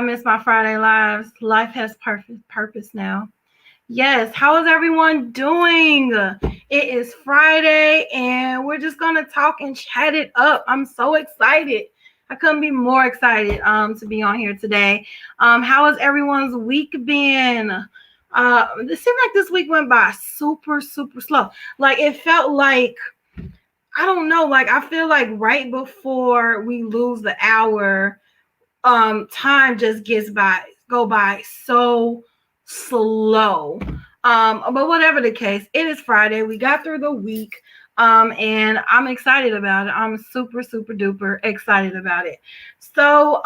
miss my Friday lives. Life has purpose now. Yes, how is everyone doing? It is Friday and we're just gonna talk and chat it up. I'm so excited. I couldn't be more excited to be on here today. How has everyone's week been? It seemed like this week went by super slow. Like it felt like, I don't know, like I feel like right before we lose the hour, time just go by so slow. But whatever the case, it is Friday. We got through the week. And I'm excited about it. I'm super duper excited about it. So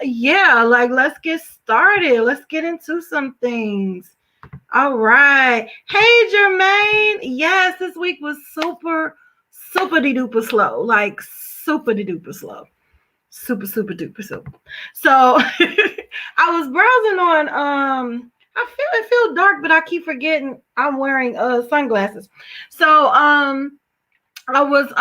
yeah, like let's get started. Let's get into some things. All right. Hey Jermaine. Yes, this week was super duper slow. Like super duper slow. Super duper slow. So I was browsing on it feels dark, but I keep forgetting I'm wearing sunglasses. So I was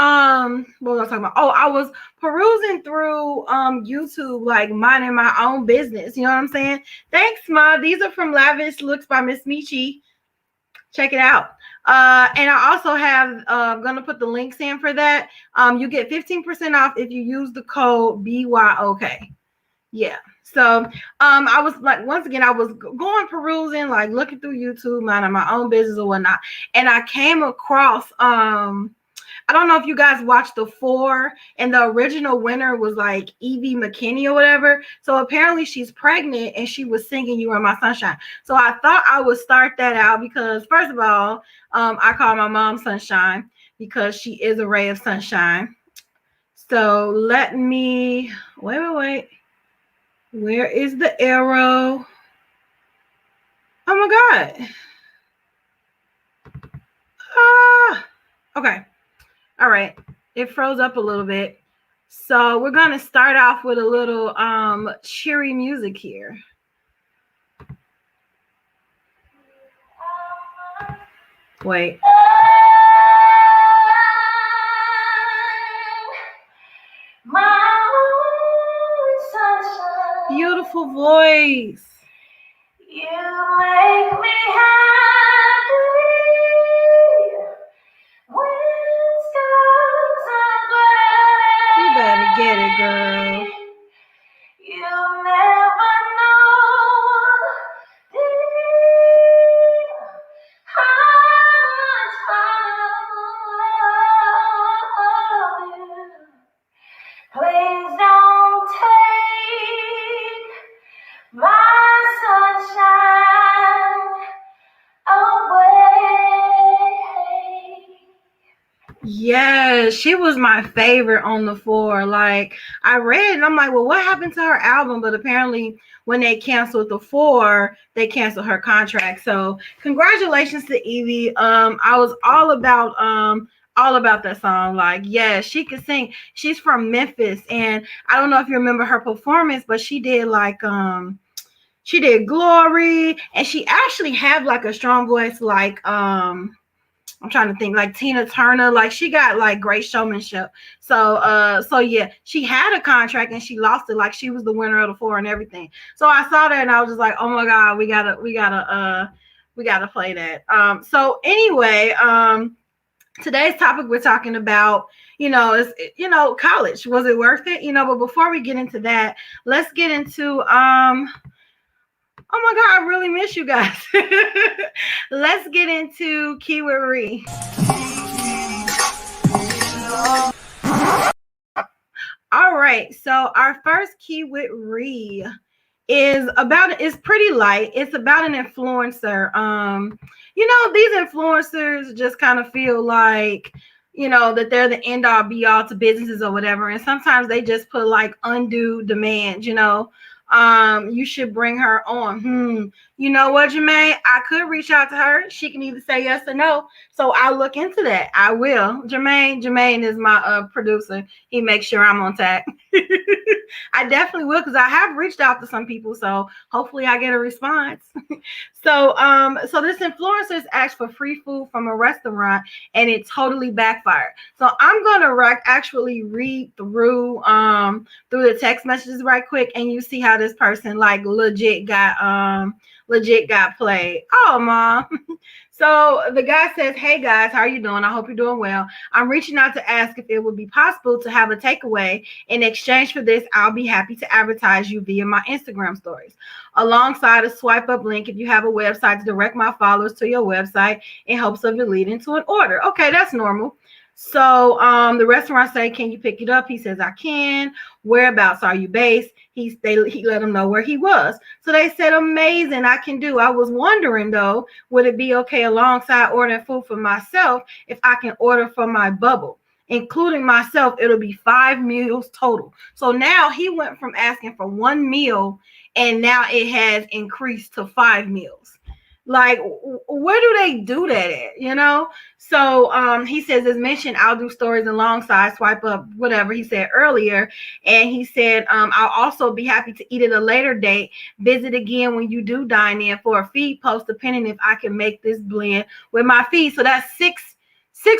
what was I talking about? Oh, I was perusing through YouTube, like minding my own business. You know what I'm saying? Thanks, Ma. These are from Lavish Looks by Miss Michi. Check it out. And I also have gonna put the links in for that. You get 15% off if you use the code BYOK. Yeah. So I was like, once again, I was going perusing, like looking through YouTube, minding my own business or whatnot, and I came across I don't know if you guys watched the 4, and the original winner was like Evie McKinney or whatever. So apparently she's pregnant and she was singing You Are My Sunshine. So I thought I would start that out because first of all, I call my mom Sunshine because she is a ray of sunshine. So let me, wait. Where is the arrow? Oh my God. Okay. All right. It froze up a little bit. So we're going to start off with a little cheery music here. Wait. Beautiful voice. You make me happy when skies are gray. You better get it, girl. You never know, dear, how much I love you. Please don't take my sunshine away. Yes, she was my favorite on the 4. Like I read and I'm like, well, what happened to her album? But apparently when they canceled the 4, they canceled her contract. So congratulations to Evie. I was all about that song. Like, yeah, she could sing. She's from Memphis, and I don't know if you remember her performance, but she did like she did Glory, and she actually had like a strong voice, like I'm trying to think, like Tina Turner. Like she got like great showmanship. So yeah, she had a contract and she lost it. Like she was the winner of the 4 and everything. So I saw that and I was just like, oh my God, we gotta play that. So anyway, today's topic we're talking about, is college. Was it worth it? But before we get into that, let's get into oh my God, I really miss you guys. Let's get into keyword read. All right, so our first keyword read is pretty light. It's about an influencer. These influencers just kind of feel like, that they're the end all be all to businesses or whatever. And sometimes they just put like undue demands, you should bring her on. You know what, Jermaine? I could reach out to her. She can either say yes or no. So I'll look into that. I will. Jermaine is my producer. He makes sure I'm on track. I definitely will, because I have reached out to some people, so hopefully I get a response. So this influencer asked for free food from a restaurant, and it totally backfired. So I'm gonna actually read through the text messages right quick, and you see how this person like legit got played. Oh, mom. So the guy says, "Hey guys, how are you doing? I hope you're doing well. I'm reaching out to ask if it would be possible to have a takeaway. In exchange for this, I'll be happy to advertise you via my Instagram stories, alongside a swipe up link if you have a website to direct my followers to your website in hopes of it leading to an order." Okay, that's normal. So the restaurant say, "Can you pick it up?" He says, "I can." "Whereabouts are you based?" He let them know where he was. So they said, "Amazing, I can do. I was wondering though, would it be okay alongside ordering food for myself if I can order for my bubble? Including myself, it'll be 5 meals total." So now he went from asking for 1 meal, and now it has increased to 5 meals. Like, where do they do that at? So he says, as mentioned, I'll do stories alongside swipe up, whatever he said earlier. And he said, I'll also be happy to eat at a later date. Visit again when you do dine in for a feed post, depending if I can make this blend with my feed. So that's six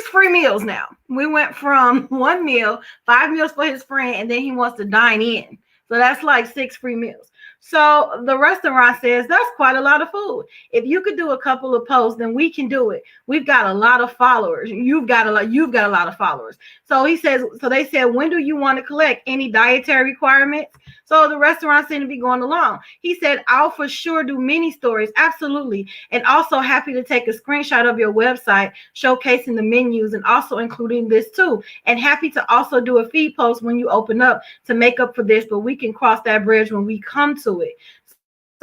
free meals now. We went from 1 meal, 5 meals for his friend, and then he wants to dine in. So that's like 6 free meals. So the restaurant says, "That's quite a lot of food. If you could do a couple of posts, then we can do it. We've got a lot of followers. You've got a lot of followers." So they said, "When do you want to collect? Any dietary requirements?" So the restaurant seemed to be going along. He said, "I'll for sure do mini stories. Absolutely. And also happy to take a screenshot of your website showcasing the menus and also including this too. And happy to also do a feed post when you open up to make up for this, but we can cross that bridge when we come to it."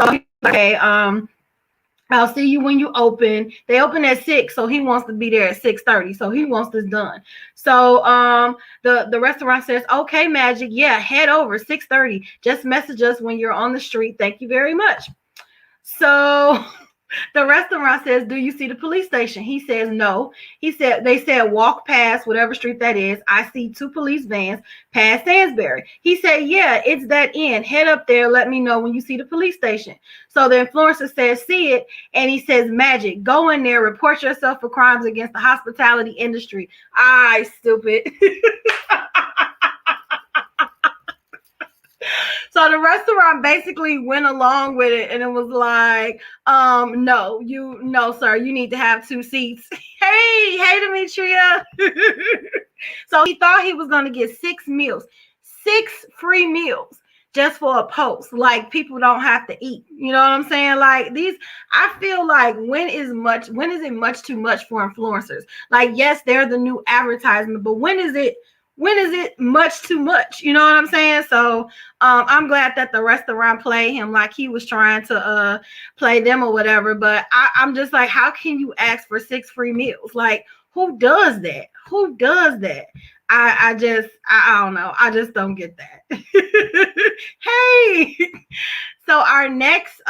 So, okay, I'll see you when you open. They open at 6, so he wants to be there at 6:30. So he wants this done. So the restaurant says, "Okay, Magic, yeah, head over 6:30. Just message us when you're on the street. Thank you very much." So the restaurant says, "Do you see the police station?" He says, "No." They said, "Walk past whatever street that is. I see 2 police vans past Sainsbury." He said, "Yeah, it's that end. Head up there. Let me know when you see the police station." So the influencer says, "See it." And he says, "Magic, go in there, report yourself for crimes against the hospitality industry." Stupid. So the restaurant basically went along with it, and it was like, no, sir, you need to have 2 seats. Hey, Demetria. So he thought he was going to get 6 meals, 6 free meals just for a post. Like, people don't have to eat. You know what I'm saying? Like, I feel like when is it much too much for influencers? Like, yes, they're the new advertisement, but when is it much too much? You know what I'm saying? So I'm glad that the restaurant played him like he was trying to play them or whatever. But I'm just like, how can you ask for 6 free meals? Like, who does that? I don't know. I just don't get that. Hey. So our next,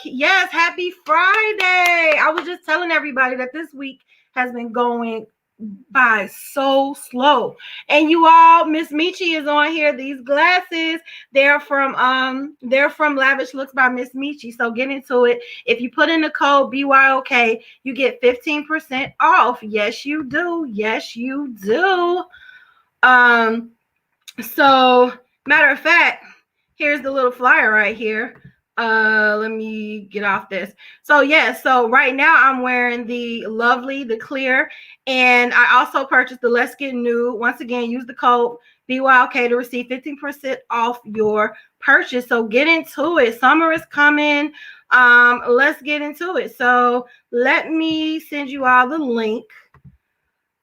yes, happy Friday. I was just telling everybody that this week has been going by so slow. And you all, Miss Michi is on here. These glasses, they're from Lavish Looks by Miss Michi. So get into it. If you put in the code BYOK, you get 15% off. Yes, you do. Yes, you do. So matter of fact, here's the little flyer right here. Let me get off this. So so right now I'm wearing the lovely, the clear, and I also purchased the Let's Get Nude. Once again, use the code BYOK to receive 15% off your purchase. So get into it. Summer is coming. Let's get into it. So let me send you all the link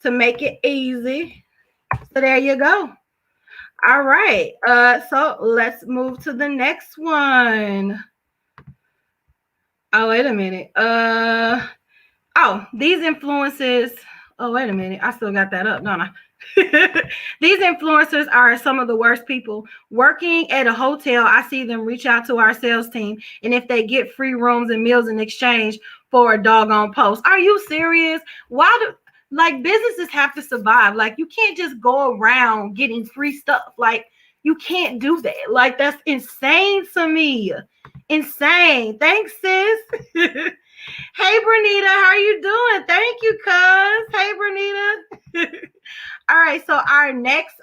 to make it easy. So there you go. All right. So let's move to the next one. Oh, wait a minute. These influences. Oh, wait a minute. I still got that up, don't I? These influencers are some of the worst people. Working at a hotel, I see them reach out to our sales team, and if they get free rooms and meals in exchange for a doggone post. Are you serious? Businesses have to survive. Like, you can't just go around getting free stuff. Like, You can't do that. Like, that's insane to me. Insane. Thanks, sis. Hey, Bernita, how you doing? Thank you, cuz. Hey, Bernita. All right, so our next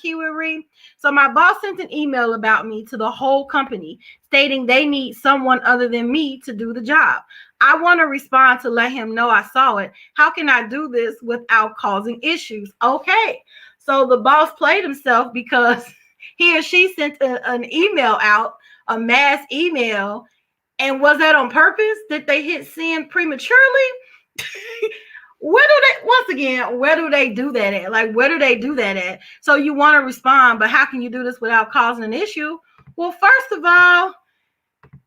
keyword read. So my boss sent an email about me to the whole company stating they need someone other than me to do the job. I want to respond to let him know I saw it. How can I do this without causing issues? Okay. So the boss played himself because he or she sent an email out, a mass email, and was that on purpose? Did they hit send prematurely? Where do they, once again, where do they do that at? Like, where do they do that at? So you want to respond, but how can you do this without causing an issue? Well, first of all,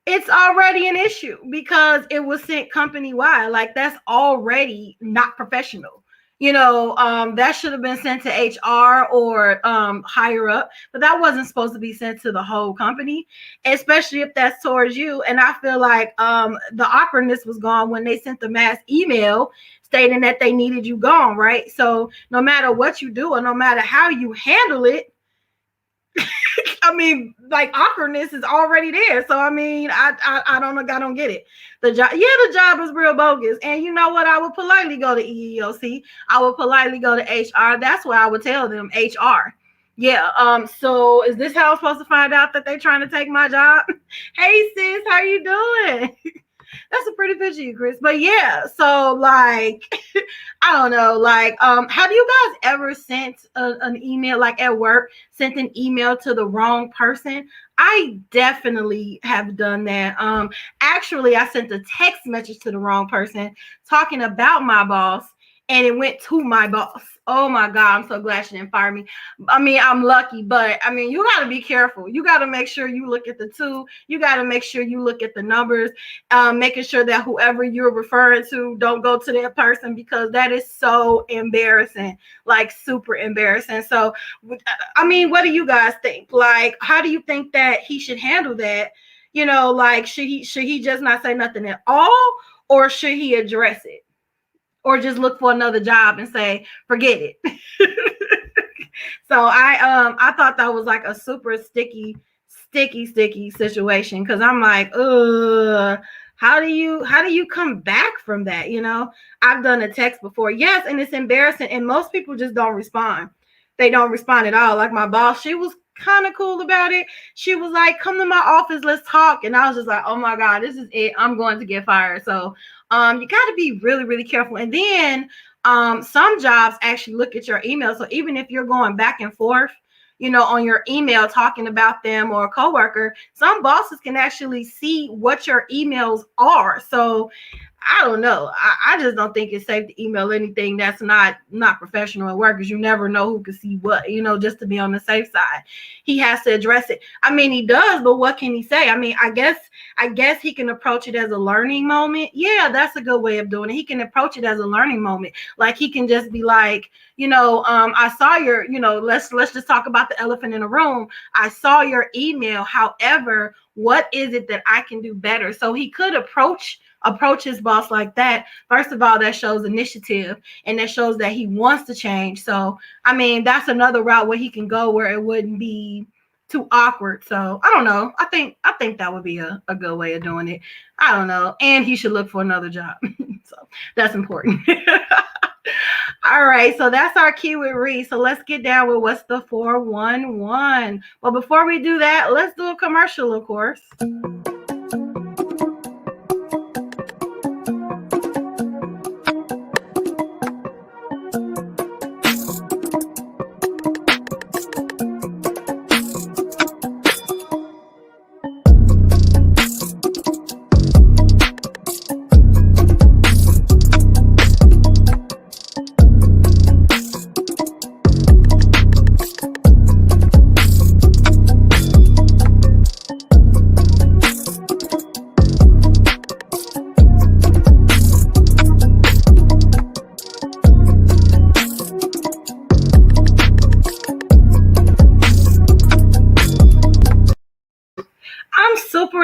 it's already an issue because it was sent company wide. Like, that's already not professional. That should have been sent to HR or higher up, but that wasn't supposed to be sent to the whole company, especially if that's towards you. And I feel like the awkwardness was gone when they sent the mass email stating that they needed you gone, right? So no matter what you do or no matter how you handle it, I mean, like, awkwardness is already there. So I mean, I don't get it. The job is real bogus. And you know what? I would politely go to EEOC. I would politely go to HR. That's where I would tell them HR. Yeah. So is this how I'm supposed to find out that they're trying to take my job? Hey sis, how you doing? That's a pretty picture, you, Chris. But yeah, so like, I don't know. Like, have you guys ever sent an email, like at work, sent an email to the wrong person? I definitely have done that. Actually, I sent a text message to the wrong person talking about my boss, and it went to my boss. Oh my God, I'm so glad she didn't fire me. I mean, I'm lucky, but I mean, you got to be careful. You got to make sure you look at the two. You got to make sure you look at the numbers, making sure that whoever you're referring to don't go to that person, because that is so embarrassing, like super embarrassing. So, I mean, what do you guys think? Like, how do you think that he should handle that? Like, should he just not say nothing at all, or should he address it? Or just look for another job and say, forget it. So I thought that was like a super sticky situation, because I'm like, how do you come back from that? I've done a text before, yes, and it's embarrassing, and most people just don't respond. They don't respond at all. Like my boss, she was kind of cool about it. She was like, come to my office, let's talk. And I was just like, oh my God, this is it. I'm going to get fired. So you got to be really, really careful. And then some jobs actually look at your email. So even if you're going back and forth, on your email talking about them or a coworker, some bosses can actually see what your emails are. So I don't know. I just don't think it's safe to email anything that's not professional at work, because you never know who can see what, just to be on the safe side. He has to address it. I mean, he does, but what can he say? I mean, I guess he can approach it as a learning moment. Yeah, that's a good way of doing it. He can approach it as a learning moment. Like, he can just be like, I saw your, let's just talk about the elephant in the room. I saw your email. However, what is it that I can do better? So he could approach his boss like that. First of all, that shows initiative, and that shows that he wants to change. So, I mean, that's another route where he can go where it wouldn't be too awkward. So I don't know. I think that would be a good way of doing it. I don't know. And he should look for another job. So that's important. All right, so that's our keyword read. So let's get down with what's the 411. Well, before we do that, let's do a commercial, of course.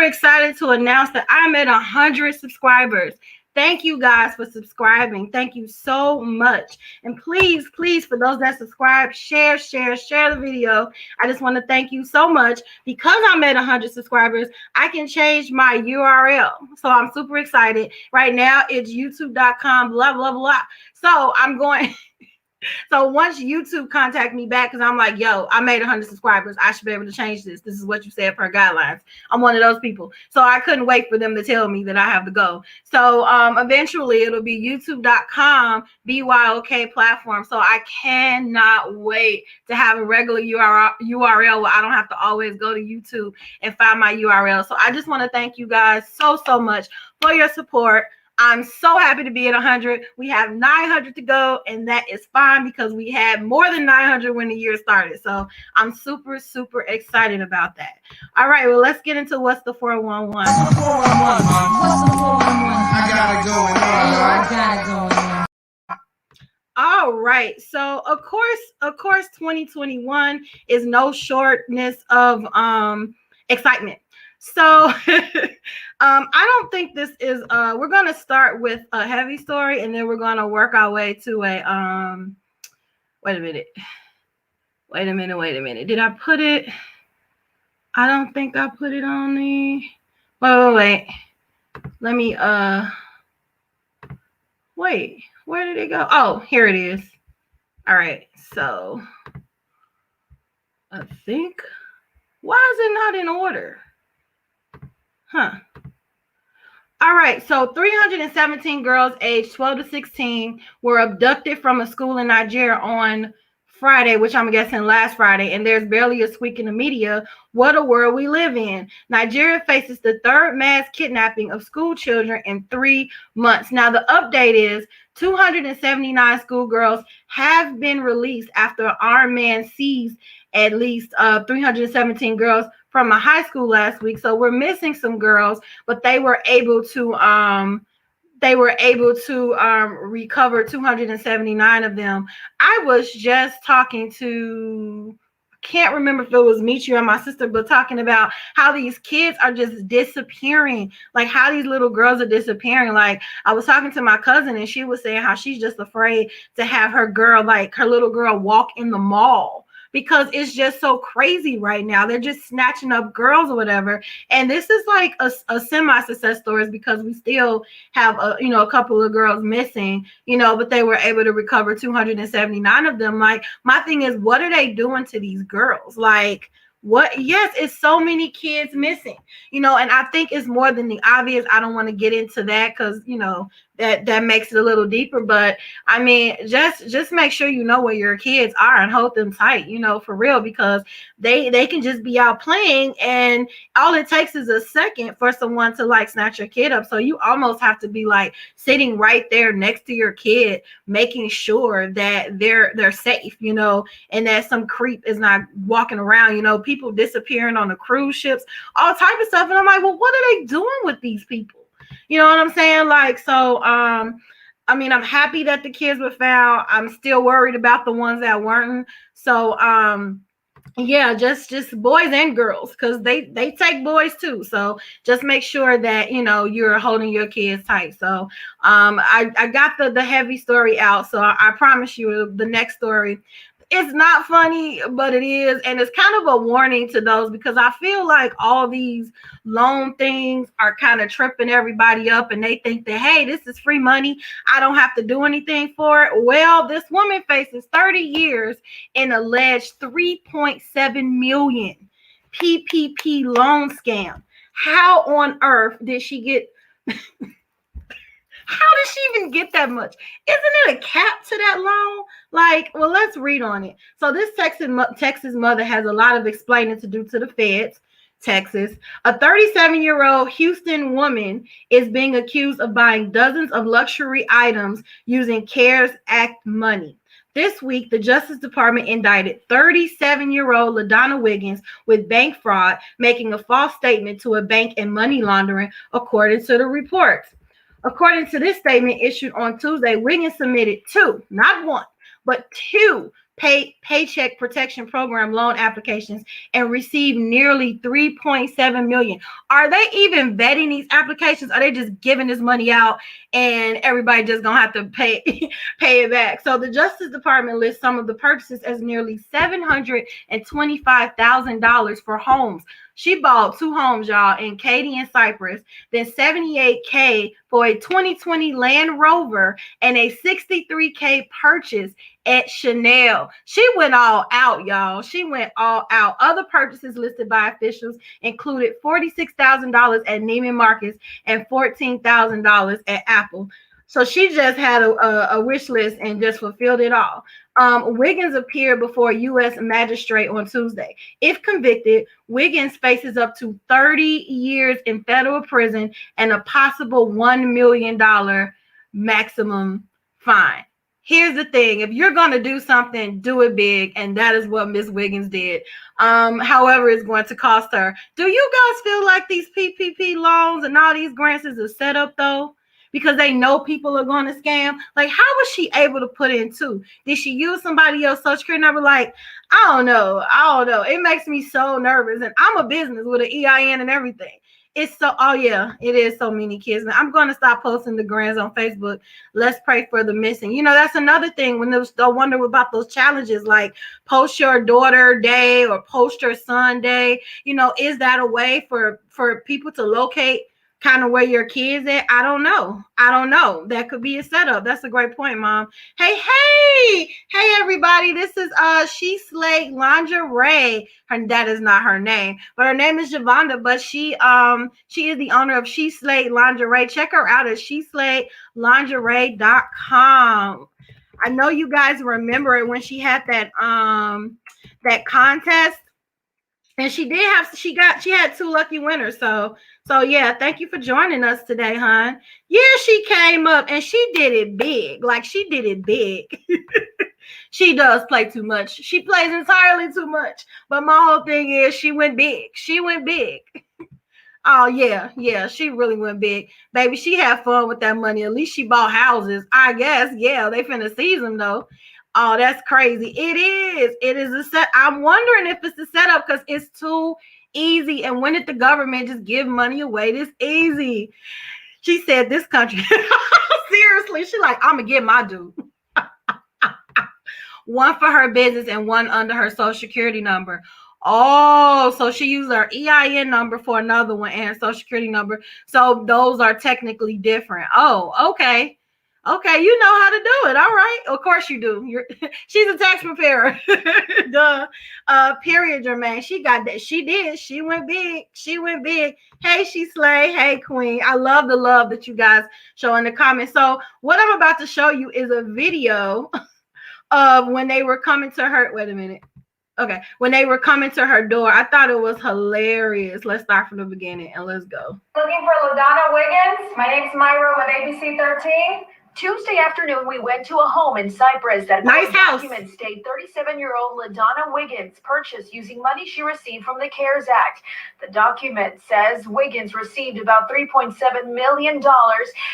Excited to announce that I'm at 100 subscribers. Thank you guys for subscribing. Thank you so much. And please, please, for those that subscribe, share the video. I just want to thank you so much. Because I'm at 100 subscribers, I can change my URL. So I'm super excited. Right now, it's youtube.com, blah, blah, blah. So I'm going... So once YouTube contact me back, because I'm like, yo, I made 100 subscribers, I should be able to change this. This is what you said per guidelines. I'm one of those people. So I couldn't wait for them to tell me that I have to go. So eventually it'll be youtube.com BYOK platform. So I cannot wait to have a regular URL where I don't have to always go to YouTube and find my URL. So I just want to thank you guys so much for your support. I'm so happy to be at 100. We have 900 to go, and that is fine because we had more than 900 when the year started. So I'm super excited about that. All right, well, let's get into what's the 411. What's the 411? What's the 411? I got it going on. All right, so of course 2021 is no shortness of excitement. So I don't think this is we're gonna start with a heavy story and then we're gonna work our way to a wait a minute. Did I put it? I don't think I put it on the wait. Let me wait, where did it go? Oh, here it is. All right, so I think, why is it not in order? Huh. All right, so 317 girls aged 12 to 16 were abducted from a school in Nigeria on Friday, which I'm guessing last Friday, and there's barely a squeak in the media. What a world we live in. Nigeria faces the third mass kidnapping of school children in 3 months. Now, the update is 279 schoolgirls have been released after an armed man seized at least 317 girls from a high school last week. So we're missing some girls, but they were able to recover 279 of them. I was just talking to, can't remember if it was Mitri or my sister, but talking about how these kids are just disappearing, like how these little girls are disappearing. Like I was talking to my cousin and she was saying how she's just afraid to have her little girl walk in the mall, because it's just so crazy right now. They're just snatching up girls or whatever. And this is like a semi-success story because we still have a couple of girls missing, but they were able to recover 279 of them. Like, my thing is, what are they doing to these girls? Like, what? Yes, it's so many kids missing, and I think it's more than the obvious. I don't want to get into that because that makes it a little deeper, but I mean, just make sure you know where your kids are and hold them tight, for real, because they can just be out playing and all it takes is a second for someone to like snatch your kid up. So you almost have to be like sitting right there next to your kid, making sure that they're safe, and that some creep is not walking around, people disappearing on the cruise ships, all type of stuff. And I'm like, well, what are they doing with these people? You know what I'm saying? Like, so, I mean, I'm happy that the kids were found. I'm still worried about the ones that weren't. So, yeah, just boys and girls, because they take boys too. So just make sure that, you're holding your kids tight. So, I got the heavy story out. So I promise you the next story, it's not funny, but it is. And it's kind of a warning to those, because I feel like all these loan things are kind of tripping everybody up, and they think that, hey, this is free money, I don't have to do anything for it. Well, this woman faces 30 years in alleged 3.7 million PPP loan scam. How on earth did she get how did she even get that much? Isn't it a cap to that loan? Like, well, let's read on it. So this Texas mother has a lot of explaining to do to the feds. Texas, a 37-year-old Houston woman is being accused of buying dozens of luxury items using CARES Act money. This week, the Justice Department indicted 37-year-old LaDonna Wiggins with bank fraud, making a false statement to a bank and money laundering, according to the reports. According to this statement issued on Tuesday, Wiggins submitted two, not one, but two Paycheck Protection Program loan applications and received nearly 3.7 million. Are they even vetting these applications? Are they just giving this money out and everybody just gonna have to pay pay it back? So the Justice Department lists some of the purchases as nearly $725,000 for homes. She bought 2 homes, y'all, in Katy and Cypress, then $78K for a 2020 Land Rover and a $63K purchase at Chanel. She went all out, y'all. She went all out. Other purchases listed by officials included $46,000 at Neiman Marcus and $14,000 at Apple. So she just had a wish list and just fulfilled it all. Wiggins appeared before a U.S. magistrate on Tuesday. If convicted, Wiggins faces up to 30 years in federal prison and a possible $1 million maximum fine. Here's the thing. If you're going to do something, do it big. And that is what Miss Wiggins did. However, it's going to cost her. Do you guys feel like these PPP loans and all these grants is a setup, though? Because they know people are going to scam. Like, how was she able to put in 2? Did she use somebody else's social security number? Like, I don't know. It makes me so nervous. And I'm a business with an EIN and everything. It's so, oh yeah, it is so many kids. And I'm going to stop posting the grants on Facebook. Let's pray for the missing. You know, that's another thing when I wonder about those challenges, like post your daughter day or post your son day. You know, is that a way for people to locate kind of where your kids at? I don't know. That could be a setup. That's a great point, Mom. Hey everybody. This is She Slate Lingerie. That is not her name, but her name is Javonda, but she is the owner of She Slate Lingerie. Check her out at SheSlateLingerie.com. I know you guys remember it when she had that contest. And she had 2 lucky winners. So yeah, thank you for joining us today, hon. Yeah, she came up and she did it big. Like, she did it big. She does play too much. She plays entirely too much. But my whole thing is she went big. Oh, yeah, she really went big. Baby, she had fun with that money. At least she bought houses, I guess. Yeah, they finna seize them, though. Oh, that's crazy. It is a set. I'm wondering if it's a setup because it's too easy. And when did the government just give money away this easy? She said this country. Seriously, she like, I'm going to get my due. One for her business and one under her social security number. Oh, so she used her EIN number for another one and social security number. So those are technically different. Oh, okay. Okay, you know how to do it. All right. Of course you do. She's a tax preparer. Duh. Period, Jermaine. She got that. She did. She went big. Hey, She Slay. Hey, Queen. I love the love that you guys show in the comments. So what I'm about to show you is a video of when they were coming to her. Wait a minute. Okay. When they were coming to her door. I thought it was hilarious. Let's start from the beginning and let's go. Looking for LaDonna Wiggins? My name's Myra with ABC 13. Tuesday afternoon, we went to a home in Cypress that nice house. Documents state 37-year-old LaDonna Wiggins purchased using money she received from the CARES Act. The document says Wiggins received about $3.7 million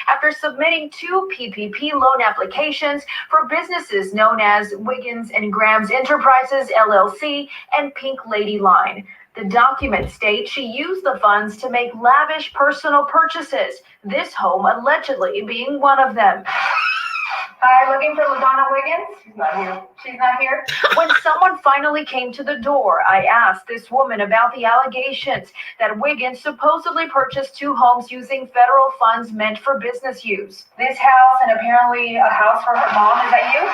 after submitting 2 PPP loan applications for businesses known as Wiggins and Grams Enterprises, LLC, and Pink Lady Line. The document states she used the funds to make lavish personal purchases, this home allegedly being one of them. Hi, looking for LaDonna Wiggins? She's not here. When someone finally came to the door, I asked this woman about the allegations that Wiggins supposedly purchased 2 homes using federal funds meant for business use. This house and apparently a house for her mom. Is that you?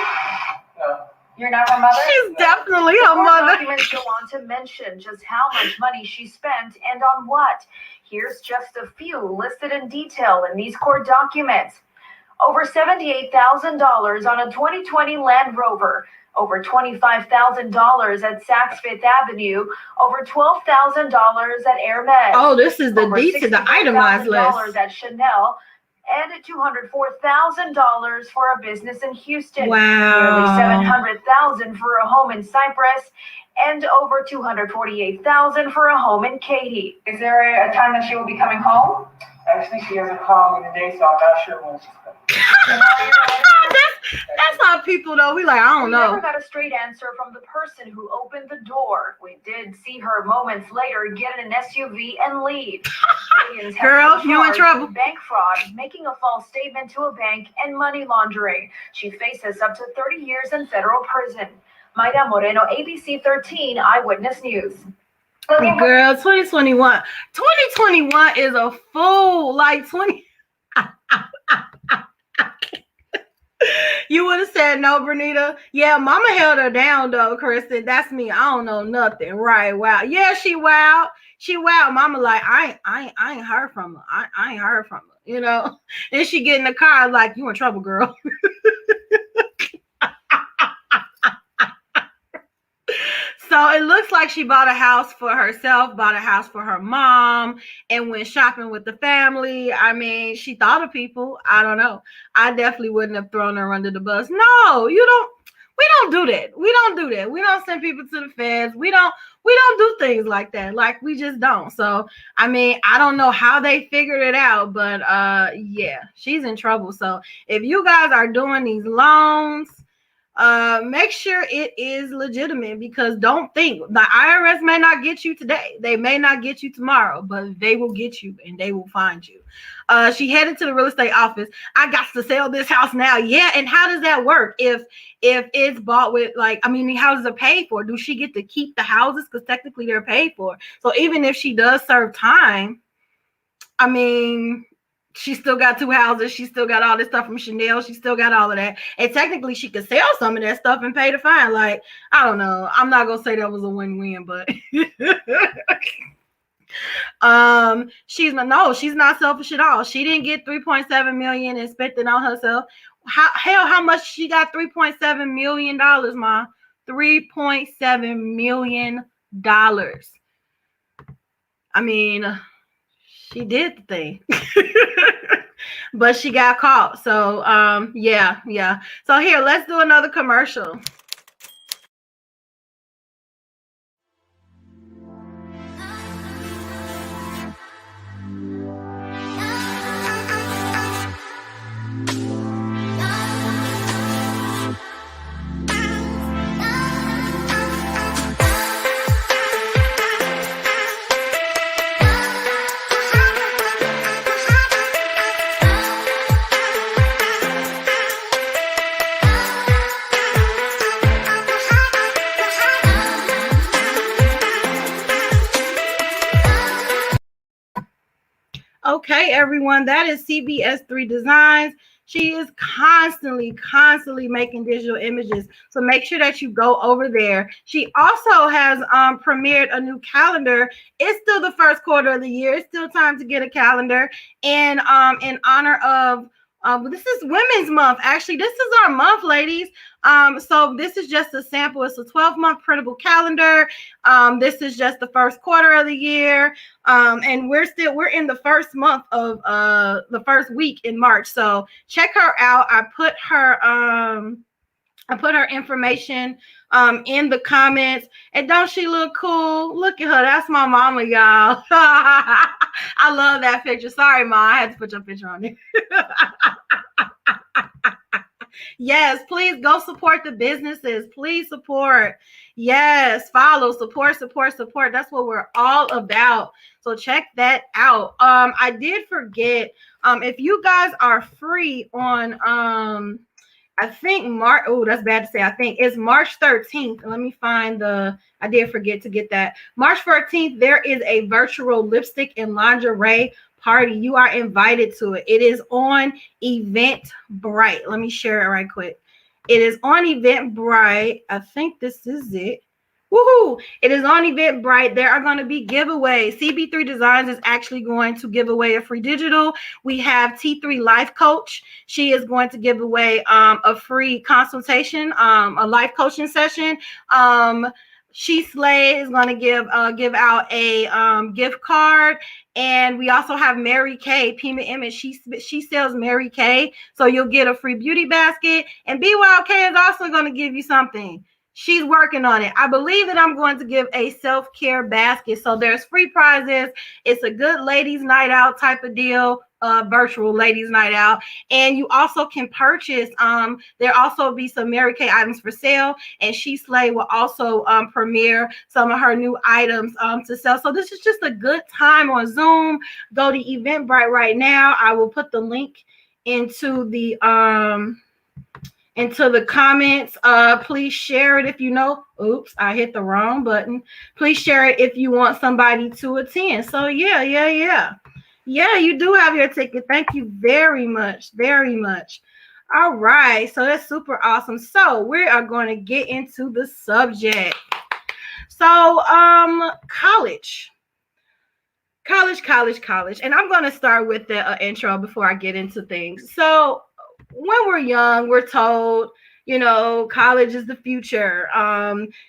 No. You're not her mother? She's definitely her mother. Documents go on to mention just how much money she spent and on what. Here's just a few listed in detail in these court documents. Over $78,000 on a 2020 Land Rover. Over $25,000 at Saks Fifth Avenue. Over $12,000 at Hermes. Oh, this is the itemized list. At Chanel. And $204,000 for a business in Houston. Wow. Nearly $700,000 for a home in Cypress, and over $248,000 for a home in Katy. Is there a time that she will be coming home? Actually, she hasn't called me today, so I'm not sure when she's coming. That's how people know. We like, I don't We know. never got a straight answer from the person who opened the door. We did see her moments later get in an SUV and leave. Wiggins has Girl, been you in charged trouble. with bank fraud, making a false statement to a bank, and money laundering. She faces up to 30 years in federal prison. Mayra Moreno, ABC 13 Eyewitness News. Girl, 2021. 2021 is a fool. Like 20. You would have said no, Bernita. Yeah, mama held her down though, Kristen. That's me. I don't know nothing. Right. Wow. Yeah, she wild. She wild. Mama like, I ain't heard from her. I ain't heard from her. You know? Then she get in the car like, you in trouble, girl. So it looks like she bought a house for herself, bought a house for her mom, and went shopping with the family. I mean, she thought of people. I don't know. I definitely wouldn't have thrown her under the bus. No, you don't. We don't do that. We don't do that. We don't send people to the feds. We don't do things like that. Like, we just don't. So, I mean, I don't know how they figured it out, but yeah, she's in trouble. So if you guys are doing these loans, make sure it is legitimate, because don't think the IRS may not get you today. They may not get you tomorrow, but they will get you and they will find you. She headed to the real estate office. I got to sell this house now. Yeah. And how does that work? If it's bought with, like, I mean, how does it pay for? Do she get to keep the houses? Because technically they're paid for. So even if she does serve time, I mean, she still got 2 houses. She still got all this stuff from Chanel. She still got all of that. And technically, she could sell some of that stuff and pay the fine. Like, I don't know. I'm not going to say that was a win-win, but she's not selfish at all. She didn't get $3.7 million and spent it on herself. How much she got? $3.7 million, Ma. $3.7 million. I mean, she did the thing. But she got caught. So yeah. So here, let's do another commercial. Okay, everyone, that is CBS3 Designs. She is constantly making digital images. So make sure that you go over there. She also has premiered a new calendar. It's still the first quarter of the year. It's still time to get a calendar. And in honor of this is Women's Month. Actually, this is our month, ladies. So this is just a sample. It's a 12-month printable calendar. This is just the first quarter of the year. And we're in the first month of the first week in March. So check her out. I put her information in the comments. And don't she look cool? Look at her. That's my mama, y'all. I love that picture. Sorry, Ma. I had to put your picture on there. Yes, please go support the businesses. Please support. Yes, follow, support. That's what we're all about. So check that out. I did forget. If you guys are free on I think March. Oh, that's bad to say. I think it's March 13th. Let me find I did forget to get that. March 14th, there is a virtual lipstick and lingerie party. You are invited to it. It is on Eventbrite. Let me share it right quick. It is on Eventbrite. I think this is it. Woohoo! It is on Eventbrite. There are going to be giveaways. CB3 Designs is actually going to give away a free digital. We have T3 Life Coach. She is going to give away a free consultation, a life coaching session. She Slay is going to give out a gift card. And we also have Mary Kay, Pima Image. She sells Mary Kay. So you'll get a free beauty basket. And BYOK is also going to give you something. She's working on it. I believe that I'm going to give a self-care basket. So there's free prizes. It's a good ladies' night out type of deal, virtual ladies' night out. And you also can purchase, there also be some Mary Kay items for sale. And She Slay will also premiere some of her new items to sell. So this is just a good time on Zoom. Go to Eventbrite right now. I will put the link into the comments. Please share it if you know. Oops, I hit the wrong button. Please share it if you want somebody to attend. So yeah, you do have your ticket. Thank you very much, very much. All right, so that's super awesome. So we are going to get into the subject. So college, and I'm going to start with the intro before I get into things. So when we're young, we're told, college is the future.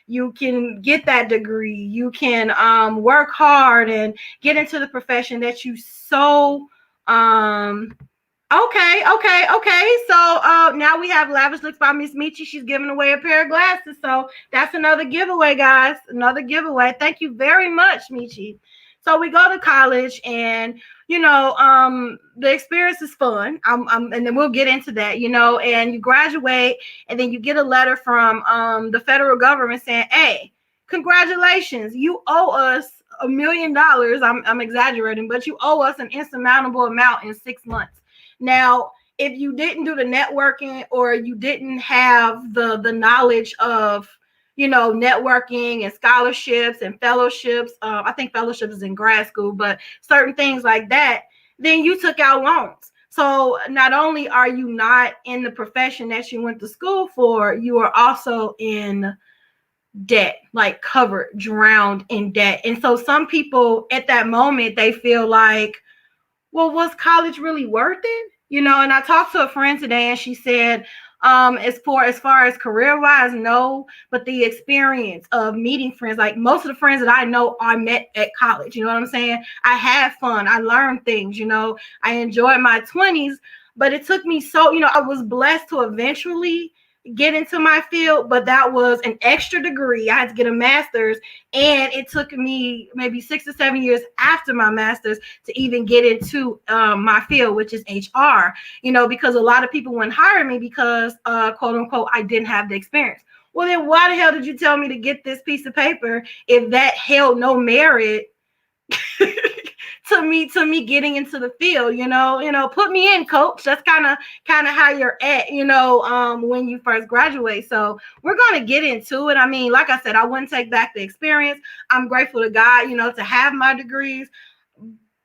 You can get that degree. You can work hard and get into the profession that you so Okay. So now we have Lavish Looks by Miss Michi. She's giving away a pair of glasses. So that's another giveaway, guys. Another giveaway. Thank you very much, Michi. So we go to college, and the experience is fun. And then we'll get into that, and you graduate, and then you get a letter from the federal government saying, hey, congratulations, you owe us $1 million. I'm exaggerating, but you owe us an insurmountable amount in 6 months. Now, if you didn't do the networking, or you didn't have the knowledge of, networking and scholarships and fellowships, I think fellowships is in grad school, but certain things like that, then you took out loans. So not only are you not in the profession that you went to school for, you are also in debt, like covered, drowned in debt. And so some people at that moment, they feel like, well, was college really worth it? And I talked to a friend today, and she said, as far as career wise, no, but the experience of meeting friends, like most of the friends that I know I met at college, you know what I'm saying? I had fun. I learned things, I enjoyed my 20s, but it took me I was blessed to eventually get into my field, but that was an extra degree. I had to get a master's, and it took me maybe 6 or 7 years after my master's to even get into my field, which is HR, because a lot of people wouldn't hire me because quote unquote I didn't have the experience. Well, then why the hell did you tell me to get this piece of paper if that held no merit to me getting into the field? Put me in, coach. That's kind of how you're at, when you first graduate. So we're going to get into it. I mean, like I said, I wouldn't take back the experience. I'm grateful to God, to have my degrees.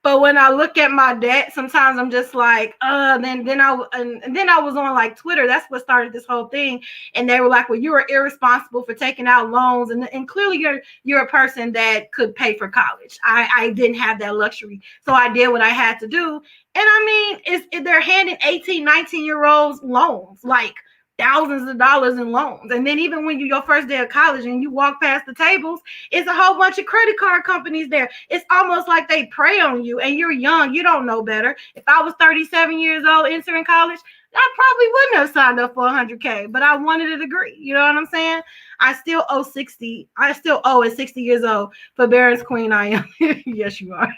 But when I look at my debt, sometimes I'm just like, then I was on like Twitter. That's what started this whole thing. And they were like, well, you were irresponsible for taking out loans. And clearly you're a person that could pay for college. I didn't have that luxury. So I did what I had to do. And I mean, they're handing 18, 19-year-olds loans, like thousands of dollars in loans. And then even when your first day of college and you walk past the tables, it's a whole bunch of credit card companies there. It's almost like they prey on you, and you're young. You don't know better. If I was 37 years old entering college, I probably wouldn't have signed up for $100K, but I wanted a degree. You know what I'm saying? I still owe at 60 years old. Forbearance queen I am. Yes, you are.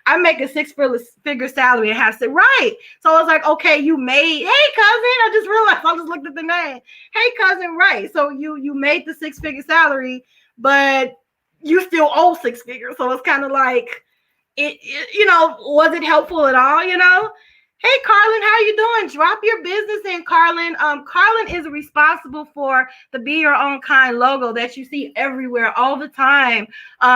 I make a 6-figure salary and have to say, right. So I was like, okay, you made, hey cousin, I just realized, I just looked at the name. Hey cousin, right. So you made the 6-figure salary, but you still owe 6 figures. So it's kind of like, was it helpful at all, Hey, Carlin, how you doing? Drop your business in, Carlin. Carlin is responsible for the Be Your Own Kind logo that you see everywhere all the time.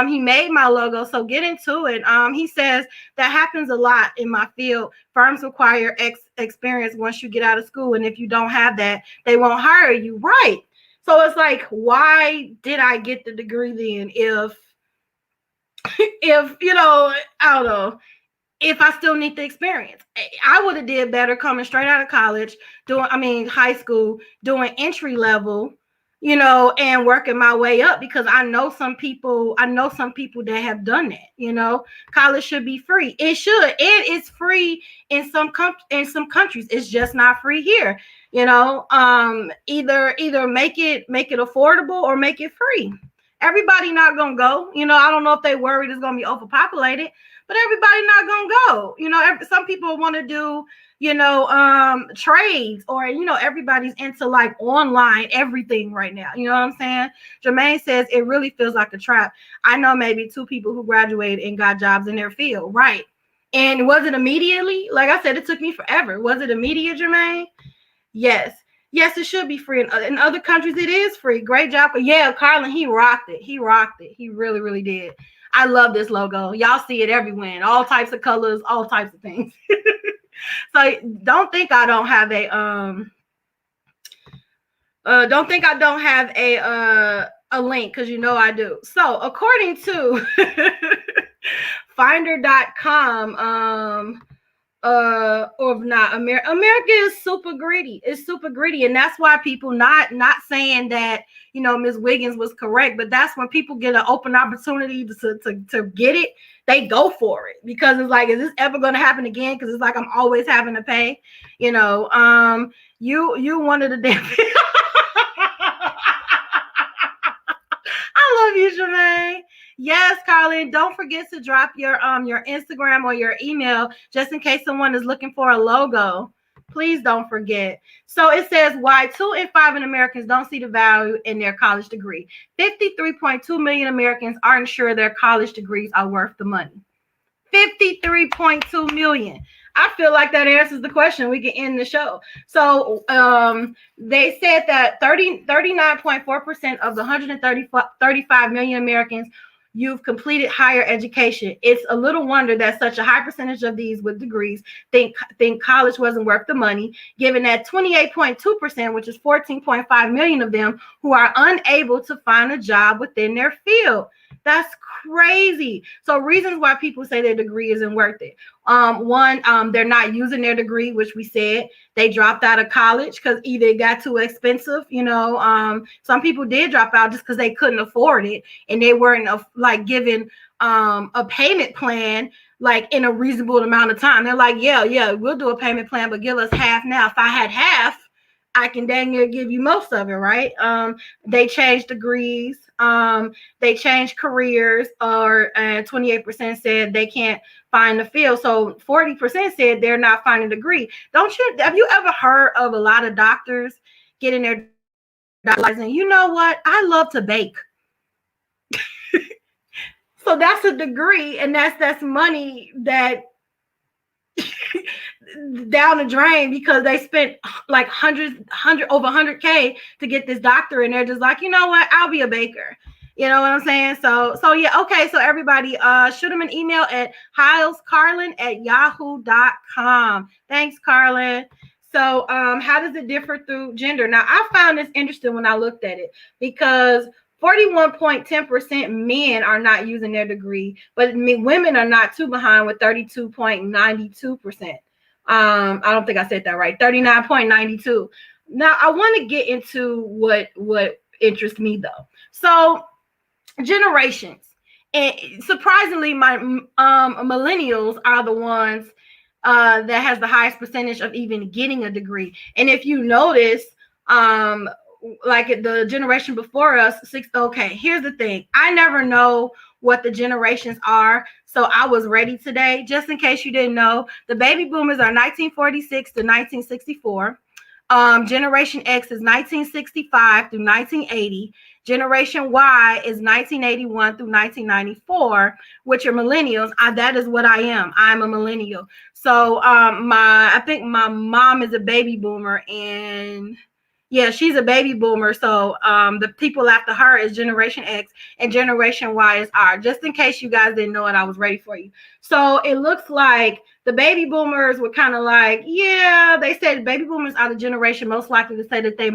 He made my logo, so get into it. He says that happens a lot in my field. Firms require experience once you get out of school, and if you don't have that, they won't hire you. Right. So it's like, why did I get the degree then if I don't know, if I still need the experience? I would have did better coming straight out of college, high school, doing entry level, and working my way up, because I know some people that have done that. College should be free. It should, and it's free in some countries. It's just not free here. Either make it affordable or make it free. Everybody not gonna go. I don't know if they worried it's gonna be overpopulated, but everybody not gonna go. Some people want to do trades, or everybody's into like online everything right now. You know what I'm saying? Jermaine says it really feels like a trap. I know maybe 2 people who graduated and got jobs in their field, right? And was it immediately? Like I said, it took me forever. Was it immediate, Jermaine? Yes, it should be free. In other countries it is free. Great job. Yeah, Carlin, he rocked it. He really, really did. I love this logo. Y'all see it everywhere, all types of colors, all types of things. So don't think I don't have a link, because I do. So according to finder.com, or not, America is super greedy. It's super greedy, and that's why people not saying that Ms. Wiggins was correct, but that's when people get an open opportunity to get it, they go for it, because it's like, is this ever going to happen again? Because it's like I'm always having to pay. You wanted a damn. I love you, Jermaine. Yes, Carlin. Don't forget to drop your Instagram or your email, just in case someone is looking for a logo. Please don't forget. So it says why 2 in 5 Americans don't see the value in their college degree. 53.2 million Americans aren't sure their college degrees are worth the money. 53.2 million. I feel like that answers the question. We can end the show. So they said that 39.4% of the 135 million Americans you've completed higher education. It's a little wonder that such a high percentage of these with degrees think college wasn't worth the money, given that 28.2%, which is 14.5 million of them, who are unable to find a job within their field. That's crazy. So reasons why people say their degree isn't worth it. One, they're not using their degree, which we said. They dropped out of college because either it got too expensive. Some people did drop out just because they couldn't afford it, and they weren't given a payment plan like in a reasonable amount of time. They're like, yeah, we'll do a payment plan, but give us half now. If I had half, I can dang near give you most of it, right? They changed degrees. They changed careers, or 28% said they can't find the field. So 40% said they're not finding a degree. Have you ever heard of a lot of doctors getting their doctors? And you know what? I love to bake. So that's a degree, and that's money that down the drain, because they spent like over 100K to get this doctor, and they're just like, you know what, I'll be a baker. You know what I'm saying? So yeah, okay. So everybody, shoot them an email at HilesCarlin@yahoo.com. Thanks, Carlin. So how does it differ through gender? Now, I found this interesting when I looked at it, because 41.10% men are not using their degree, but women are not too behind with 32.92%. I don't think I said that right. 39.92. Now, I want to get into what interests me though. So generations, and surprisingly, my millennials are the ones that has the highest percentage of even getting a degree. And if you notice, like the generation before us, here's the thing. I never know what the generations are, so I was ready today, just in case you didn't know. The baby boomers are 1946 to 1964. Generation X is 1965 through 1980. Generation Y is 1981 through 1994, which are millennials. That is what I am. I'm a millennial. So I think my mom is a baby boomer, and yeah, she's a baby boomer. So the people after her is Generation X, and Generation Y is R. Just in case you guys didn't know it, I was ready for you. So it looks like the baby boomers were kind of like, yeah, they said baby boomers are the generation most likely to say that they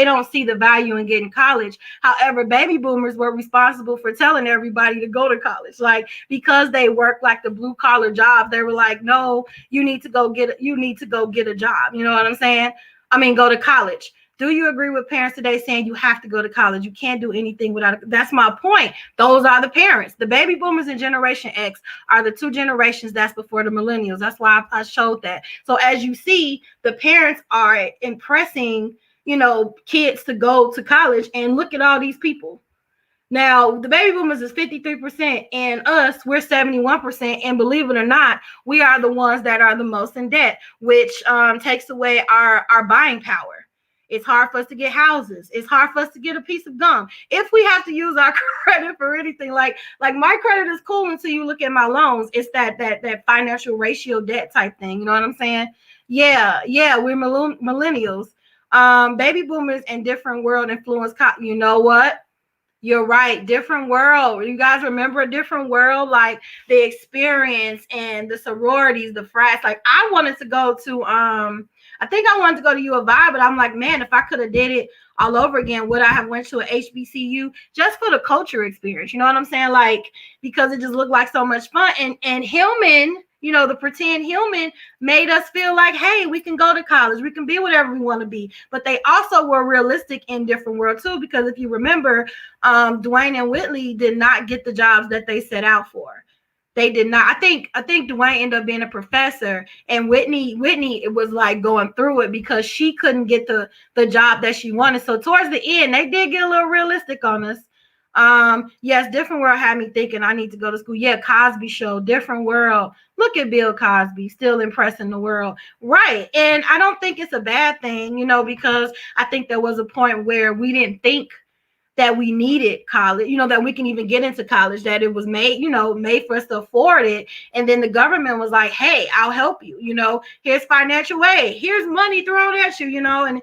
don't see the value in getting college. However, baby boomers were responsible for telling everybody to go to college. Like, because they work like the blue collar jobs, they were like, no, you need to go get a job. You know what I'm saying? I mean, go to college. Do you agree with parents today saying you have to go to college? You can't do anything without it? That's my point. Those are the parents. The baby boomers and Generation X are the two generations that's before the millennials. That's why I showed that. So as you see, the parents are impressing, kids to go to college, and look at all these people. Now, the baby boomers is 53%, and us, we're 71%. And believe it or not, we are the ones that are the most in debt, which takes away our buying power. It's hard for us to get houses. It's hard for us to get a piece of gum. If we have to use our credit for anything, like my credit is cool until you look at my loans. It's that financial ratio debt type thing. You know what I'm saying? Yeah, we're millennials. Baby boomers and different world influence. You know what? You're right. Different world. You guys remember a different world, like the experience and the sororities, the frats. Like I wanted to go to, I think I wanted to go to U of I, but I'm like, man, if I could have did it all over again, would I have went to a HBCU just for the culture experience? You know what I'm saying? Like, because it just looked like so much fun. And Hillman, the pretend Hillman made us feel like, hey, we can go to college. We can be whatever we want to be. But they also were realistic in different world too, because if you remember, Dwayne and Whitley did not get the jobs that they set out for. They did not. I think Dwayne ended up being a professor, and Whitney it was like going through it because she couldn't get the job that she wanted. So towards the end, they did get a little realistic on us. Yes, different world had me thinking I need to go to school. Yeah, Cosby Show, different world. Look at Bill Cosby, still impressing the world. Right. And I don't think it's a bad thing, because I think there was a point where we didn't think that we needed college, that we can even get into college, that it was made for us to afford it. And then the government was like, hey, I'll help you, here's financial aid, here's money thrown at you, and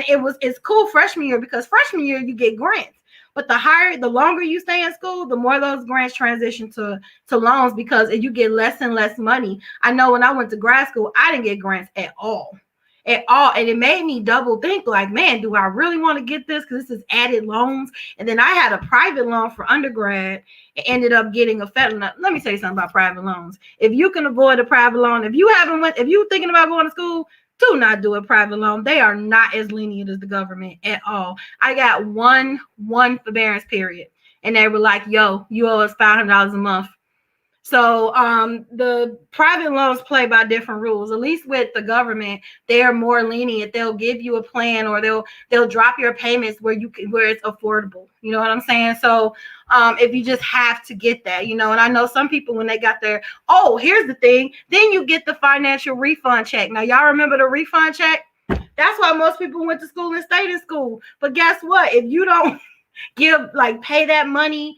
it's cool freshman year, because freshman year you get grants. But the longer you stay in school, the more those grants transition to loans, because you get less and less money. I know when I went to grad school, I didn't get grants at all. And it made me double think, like, man, do I really want to get this? Because this is added loans. And then I had a private loan for undergrad and ended up getting a federal. Let me tell you something about private loans. If you can avoid a private loan, if you're thinking about going to school, do not do a private loan. They are not as lenient as the government at all. I got one forbearance period, and they were like, yo, you owe us $500 a month. So the private loans play by different rules. At least with the government, they are more lenient. They'll give you a plan, or they'll drop your payments where it's affordable. You know what I'm saying? So if you just have to get that, and I know some people, when they got their, here's the thing, then you get the financial refund check. Now, y'all remember the refund check? That's why most people went to school and stayed in school. But guess what? If you don't pay that money,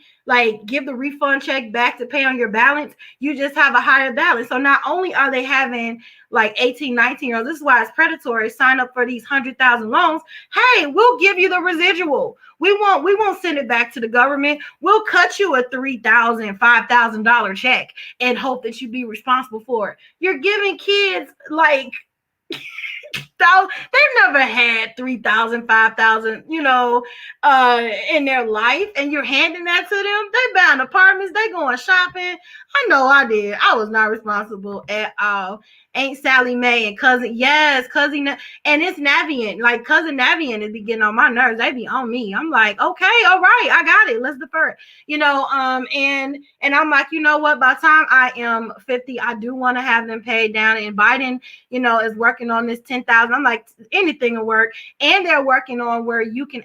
give the refund check back to pay on your balance, you just have a higher balance. So not only are they having 18, 19-year-olds, this is why it's predatory, sign up for these 100,000 loans. Hey, we'll give you the residual. We won't send it back to the government. We'll cut you a $3,000, $5,000 check and hope that you be responsible for it. You're giving kids they've never had 3,000, 5,000, in their life, and you're handing that to them. They buying apartments, they going shopping. I know I did. I was not responsible at all. Ain't Sally Mae and cousin, and it's Navient. Cousin Navient is be getting on my nerves. They be on me. I'm like, okay, all right, I got it. Let's defer. And I'm like, you know what? By the time I am 50, I do want to have them paid down. And Biden, is working on this 10,000. I'm like, anything will work. And they're working on where you can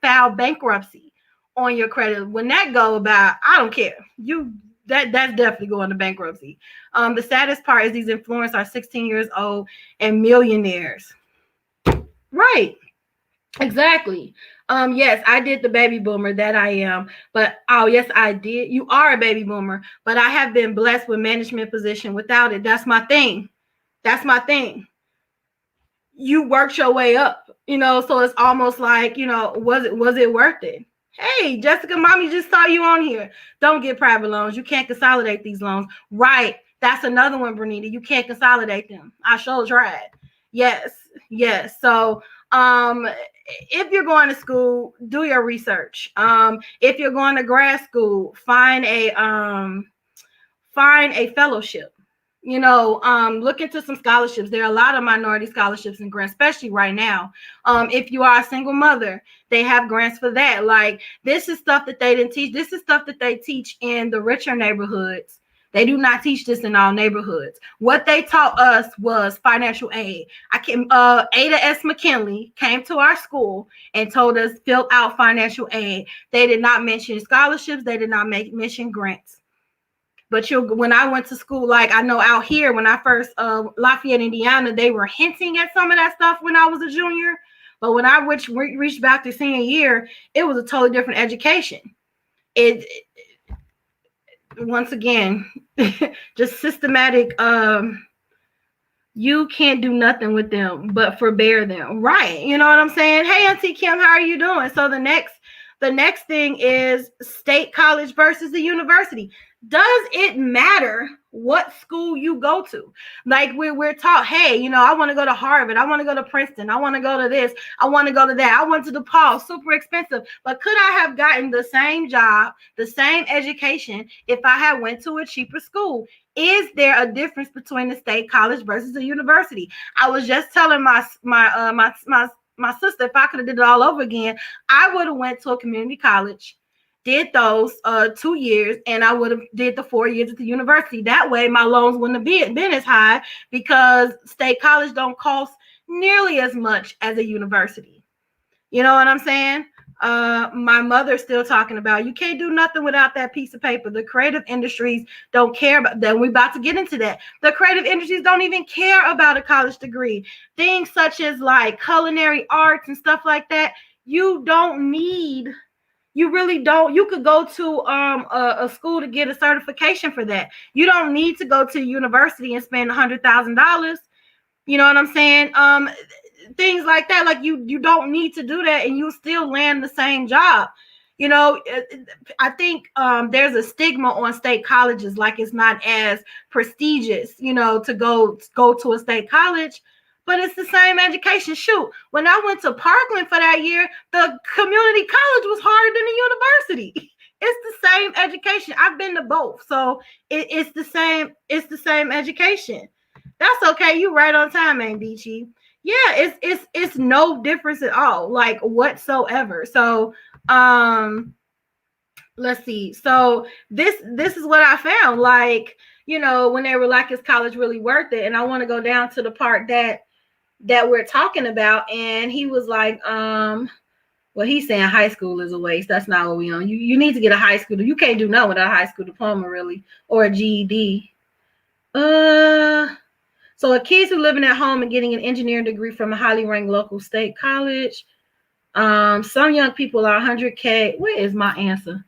file bankruptcy on your credit. When that go about, I don't care. That's definitely going to bankruptcy. The saddest part is these influencers are 16 years old and millionaires. Right. Exactly. Yes, I did the baby boomer, that I am. But yes, I did. You are a baby boomer, but I have been blessed with management position without it. That's my thing. You worked your way up, so it's almost like, was it worth it? Hey, Jessica, mommy just saw you on here. Don't get private loans. You can't consolidate these loans. Right. That's another one, Bernita. You can't consolidate them. I sure tried. Yes. So if you're going to school, do your research. If you're going to grad school, find a fellowship. Look into some scholarships. There are a lot of minority scholarships and grants, especially right now. If you are a single mother, they have grants for that. Like, this is stuff that they didn't teach. This is stuff that they teach in the richer neighborhoods. They do not teach this in all neighborhoods. What they taught us was financial aid. Ada S. McKinley came to our school and told us fill out financial aid. They did not mention scholarships. They did not mention grants. But when I went to school, like I know out here, when I first Lafayette, Indiana, they were hinting at some of that stuff when I was a junior. But when I reached back to senior year, it was a totally different education. It once again, just systematic. You can't do nothing with them but forbear them, right? You know what I'm saying? Hey, Auntie Kim, how are you doing? So the next thing is state college versus the university. Does it matter what school you go to? Like we're taught, hey, I want to go to Harvard. I want to go to Princeton. I want to go to this. I want to go to that. I went to DePaul, super expensive. But could I have gotten the same job, the same education if I had went to a cheaper school? Is there a difference between the state college versus the university? I was just telling my sister, if I could have did it all over again, I would have went to a community college, did those 2 years, and I would have did the 4 years at the university. That way my loans wouldn't have been as high, because state college don't cost nearly as much as a university. You know what I'm saying? My mother's still talking about you can't do nothing without that piece of paper. The creative industries don't care about that. We're about to get into that. The creative industries don't even care about a college degree. Things such as like culinary arts and stuff like that, you don't need. You really don't. You could go to a school to get a certification for that. You don't need to go to university and spend $100,000. You know what I'm saying? Things like that. Like you don't need to do that, and you still land the same job. I think there's a stigma on state colleges, like it's not as prestigious, to go to a state college. But it's the same education. Shoot, when I went to Parkland for that year, the community college was harder than the university. It's the same education. I've been to both, so it's the same. It's the same education. That's okay. You right on time, Aunt Beachy. Yeah, it's no difference at all, like whatsoever. So let's see. So this is what I found. Like, when they were like, is college really worth it? And I want to go down to the part that we're talking about. And he was like, well, he's saying high school is a waste. That's not what we on. You need to get a high school. You can't do nothing without a high school diploma, really, or a GED. So kids who living at home and getting an engineering degree from a highly ranked local state college. Some young people are 100K. Where is my answer?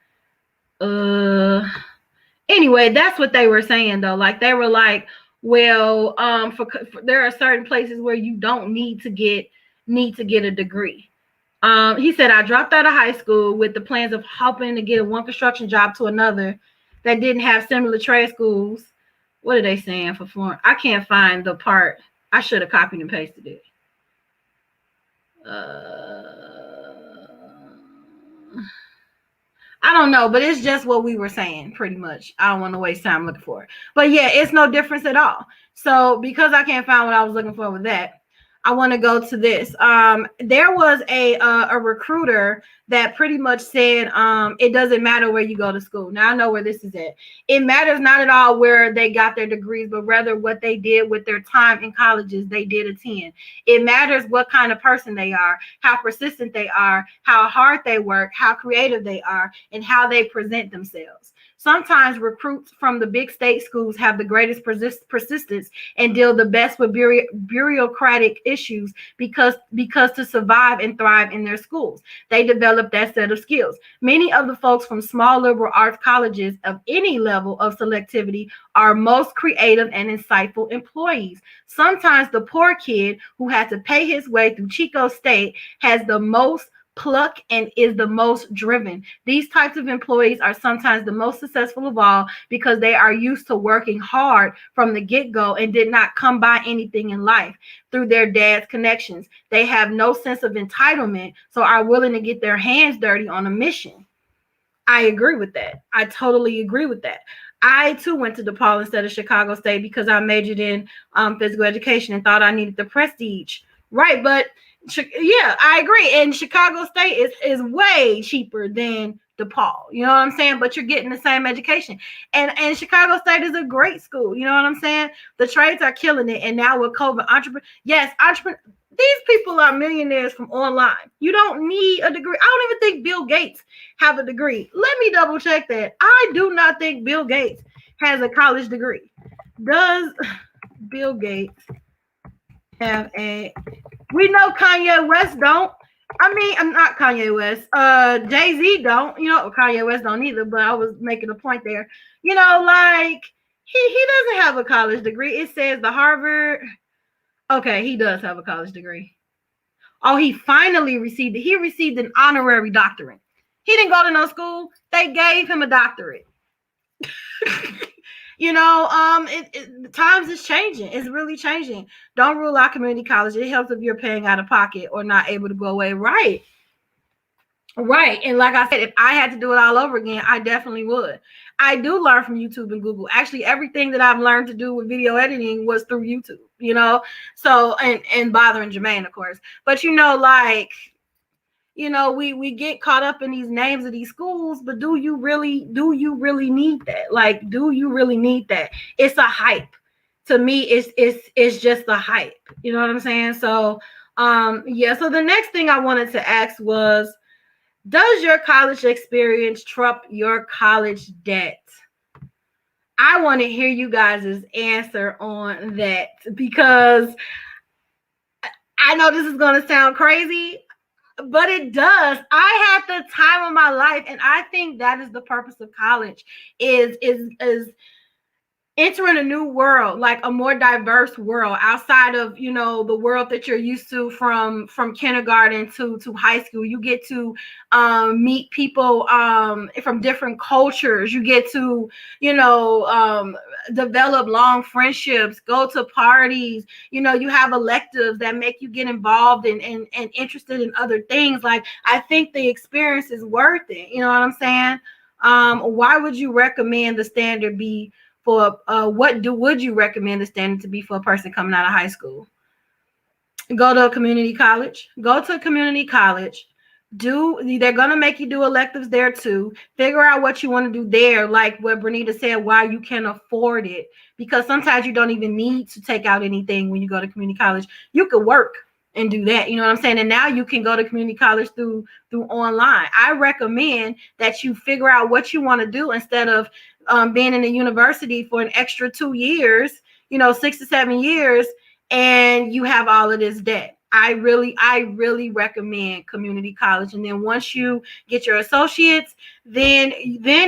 Anyway, that's what they were saying though. Like they were like, well, for there are certain places where you don't need to get a degree. He said, I dropped out of high school with the plans of hoping to get one construction job to another that didn't have similar trade schools. What are they saying for Florence? I can't find the part. I should have copied and pasted it. I don't know, but it's just what we were saying, pretty much. I don't want to waste time looking for it. But yeah, it's no difference at all. So because I can't find what I was looking for with that, I want to go to this. There was a recruiter that pretty much said it doesn't matter where you go to school. Now I know where this is at. It matters not at all where they got their degrees, but rather what they did with their time in colleges they did attend. It matters what kind of person they are, how persistent they are, how hard they work, how creative they are, and how they present themselves. Sometimes recruits from the big state schools have the greatest persistence and deal the best with bureaucratic issues because to survive and thrive in their schools, they develop that set of skills. Many of the folks from small liberal arts colleges of any level of selectivity are most creative and insightful employees. Sometimes the poor kid who had to pay his way through Chico State has the most pluck and is the most driven. These types of employees are sometimes the most successful of all because they are used to working hard from the get-go and did not come by anything in life through their dad's connections. They have no sense of entitlement, so are willing to get their hands dirty on a mission. I agree with that. I totally agree with that. I too went to DePaul instead of Chicago State because I majored in physical education and thought I needed the prestige. Right, but yeah, I agree. And Chicago State is way cheaper than DePaul. You know what I'm saying? But you're getting the same education. And Chicago State is a great school. You know what I'm saying? The trades are killing it. And now with COVID, entrepreneur. These people are millionaires from online. You don't need a degree. I don't even think Bill Gates have a degree. Let me double check that. I do not think Bill Gates has a college degree. Does Bill Gates have a... We know Kanye West don't. I mean, I'm not Kanye West. Jay-Z don't. You know, Kanye West don't either, but I was making a point there. You know, like, he doesn't have a college degree. It says the Harvard... Okay, he does have a college degree. Oh, he finally received it. He received an honorary doctorate. He didn't go to no school. They gave him a doctorate. You know, the times is changing. It's really changing. Don't rule out community college. It helps if you're paying out of pocket or not able to go away. Right. Right. And like I said, if I had to do it all over again, I definitely would. I do learn from YouTube and Google. Actually, everything that I've learned to do with video editing was through YouTube, you know? So, and bothering Jermaine, of course. But, you know, like, you know, we get caught up in these names of these schools, but do you really need that? Like, do you really need that? It's a hype. To me, it's just a hype. You know what I'm saying? So, yeah. So the next thing I wanted to ask was, does your college experience trump your college debt? I want to hear you guys' answer on that because I know this is going to sound crazy, but it does. I had the time of my life, and I think that is the purpose of college is entering a new world, like a more diverse world outside of, you know, the world that you're used to from kindergarten to high school. You get to meet people from different cultures. You get to, you know, develop long friendships, go to parties. You know, you have electives that make you get involved and interested in other things. Like, I think the experience is worth it. You know what I'm saying? Why would you recommend the standard be for would you recommend the standard to be for a person coming out of high school? Go to a community college. Go to a community college. They're gonna make you do electives there too. Figure out what you want to do there, like what Bernita said, why you can afford it. Because sometimes you don't even need to take out anything when you go to community college. You could work and do that. You know what I'm saying? And now you can go to community college through online. I recommend that you figure out what you want to do instead of being in a university for an extra 2 years, you know, 6 to 7 years, and you have all of this debt. I really recommend community college. And then once you get your associates, then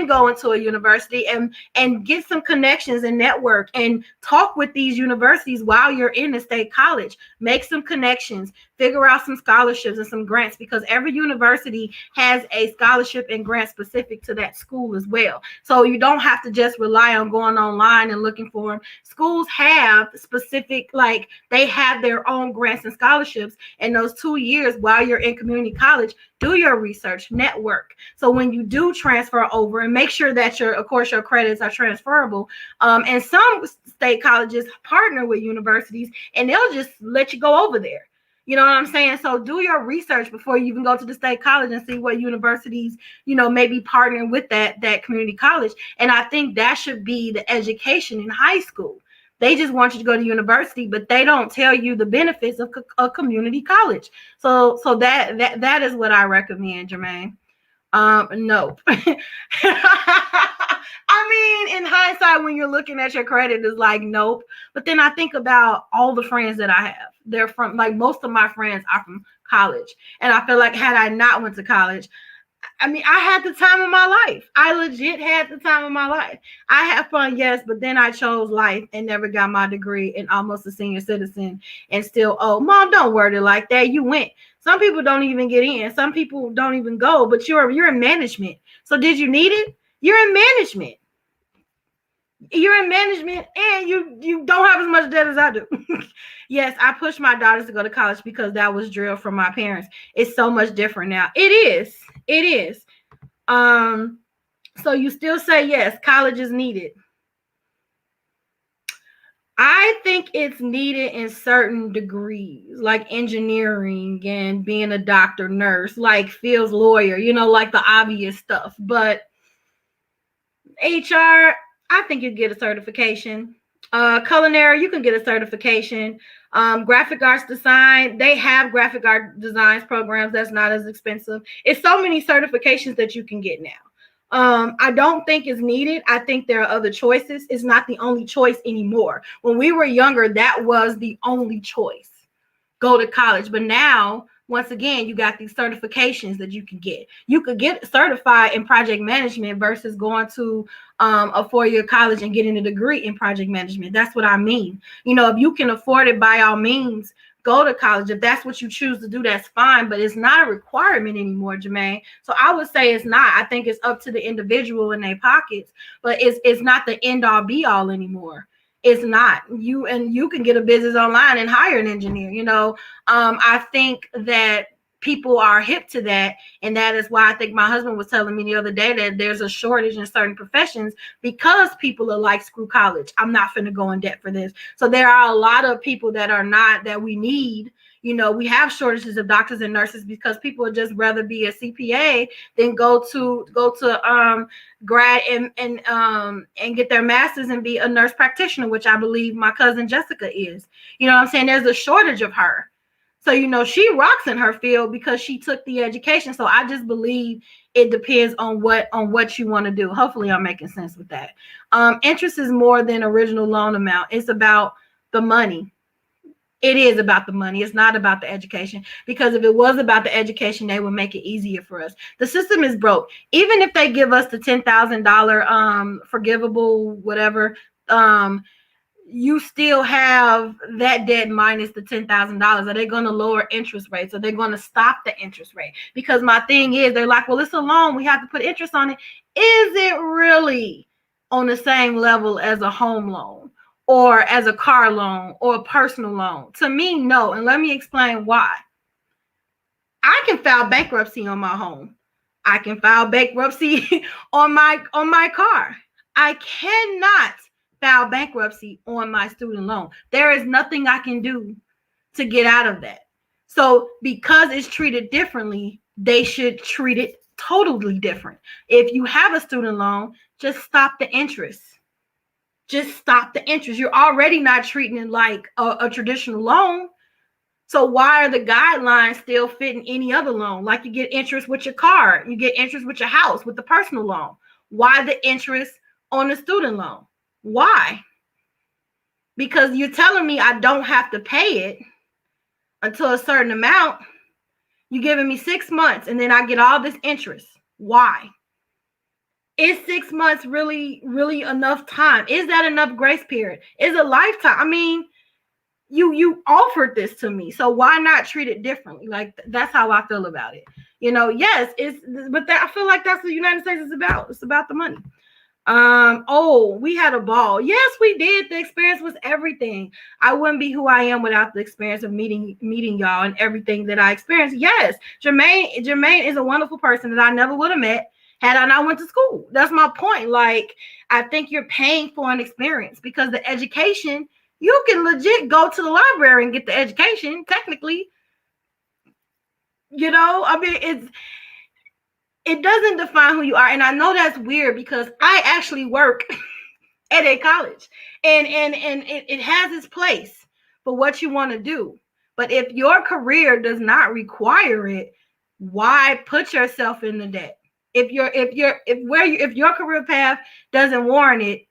go into a university and get some connections and network and talk with these universities while you're in the state college. Make some connections, figure out some scholarships and some grants, because every university has a scholarship and grant specific to that school as well. So you don't have to just rely on going online and looking for them. Schools have specific, like, they have their own grants and scholarships. And those 2 years while you're in community college, do your research, network. So when you do transfer over, and make sure that your credits are transferable. And some state colleges partner with universities, and they'll just let you go over there. You know what I'm saying? So do your research before you even go to the state college and see what universities, you know, maybe partnering with that community college. And I think that should be the education in high school. They just want you to go to university, but they don't tell you the benefits of a community college. So that is what I recommend, Jermaine. Nope. I mean, in hindsight, when you're looking at your credit, it's like, nope. But then I think about all the friends that I have. They're from, like, most of my friends are from college. And I feel like had I not went to college, I mean, I had the time of my life. I legit had the time of my life. I had fun, yes, but then I chose life and never got my degree and almost a senior citizen and still, oh, Mom, don't word it like that. You went. Some people don't even get in. Some people don't even go, but you're in management. So did you need it? You're in management. You're in management, and you don't have as much debt as I do. Yes, I pushed my daughters to go to college because that was drilled from my parents. It's so much different now. It is. So you still say yes, college is needed. I think it's needed in certain degrees, like engineering and being a doctor, nurse, like Phil's lawyer, like the obvious stuff. But HR, I think you get a certification. Culinary, you can get a certification. Graphic arts design, they have graphic art designs programs that's not as expensive. It's so many certifications that you can get now. I don't think it's needed. I think there are other choices. It's not the only choice anymore. When we were younger, that was the only choice. Go to college. But now, once again, you got these certifications that you can get. You could get certified in project management versus going to a 4-year college and getting a degree in project management. That's what I mean. If you can afford it, by all means, go to college. If that's what you choose to do, that's fine, but it's not a requirement anymore, Jermaine. So I would say it's not. I think it's up to the individual in their pockets, but it's not the end all be all anymore. It's not. You can get a business online and hire an engineer. I think that people are hip to that, and that is why I think my husband was telling me the other day that there's a shortage in certain professions because people are like, screw college, I'm not finna go in debt for this. So there are a lot of people that are not, that we need. We have shortages of doctors and nurses because people would just rather be a CPA than go to grad and get their master's and be a nurse practitioner, which I believe my cousin Jessica is. You know what I'm saying? There's a shortage of her. So, she rocks in her field because she took the education. So I just believe it depends on what you want to do. Hopefully I'm making sense with that. Interest is more than original loan amount. It's about the money. It is about the money. It's not about the education, because if it was about the education, they would make it easier for us. The system is broke. Even if they give us the $10,000 forgivable whatever, you still have that debt minus the $10,000. Are they going to lower interest rates? Are they going to stop the interest rate? Because my thing is, they're like, well, it's a loan, we have to put interest on it. Is it really on the same level as a home loan or as a car loan or a personal loan? To me, no. And let me explain why. I can file bankruptcy on my home. I can file bankruptcy on my car. I cannot file bankruptcy on my student loan. There is nothing I can do to get out of that. So because it's treated differently, they should treat it totally different. If you have a student loan, just stop the interest. Just stop the interest. You're already not treating it like a traditional loan. So why are the guidelines still fitting any other loan? Like you get interest with your car, you get interest with your house, with the personal loan. Why the interest on the student loan? Why? Because you're telling me I don't have to pay it until a certain amount. You're giving me 6 months and then I get all this interest. Why? Is 6 months really enough time? Is that enough grace period? Is a lifetime? I mean, you offered this to me, so why not treat it differently? Like, that's how I feel about it. Yes, but I feel like that's what the United States is about. It's about the money. We had a ball. Yes, we did. The experience was everything. I wouldn't be who I am without the experience of meeting y'all and everything that I experienced. Yes, Jermaine is a wonderful person that I never would have met had I not went to school. That's my point. Like, I think you're paying for an experience, because the education, you can legit go to the library and get the education, technically. I mean, it doesn't define who you are. And I know that's weird because I actually work at a college, and it has its place for what you want to do. But if your career does not require it, why put yourself in the debt? If your career path doesn't warrant it,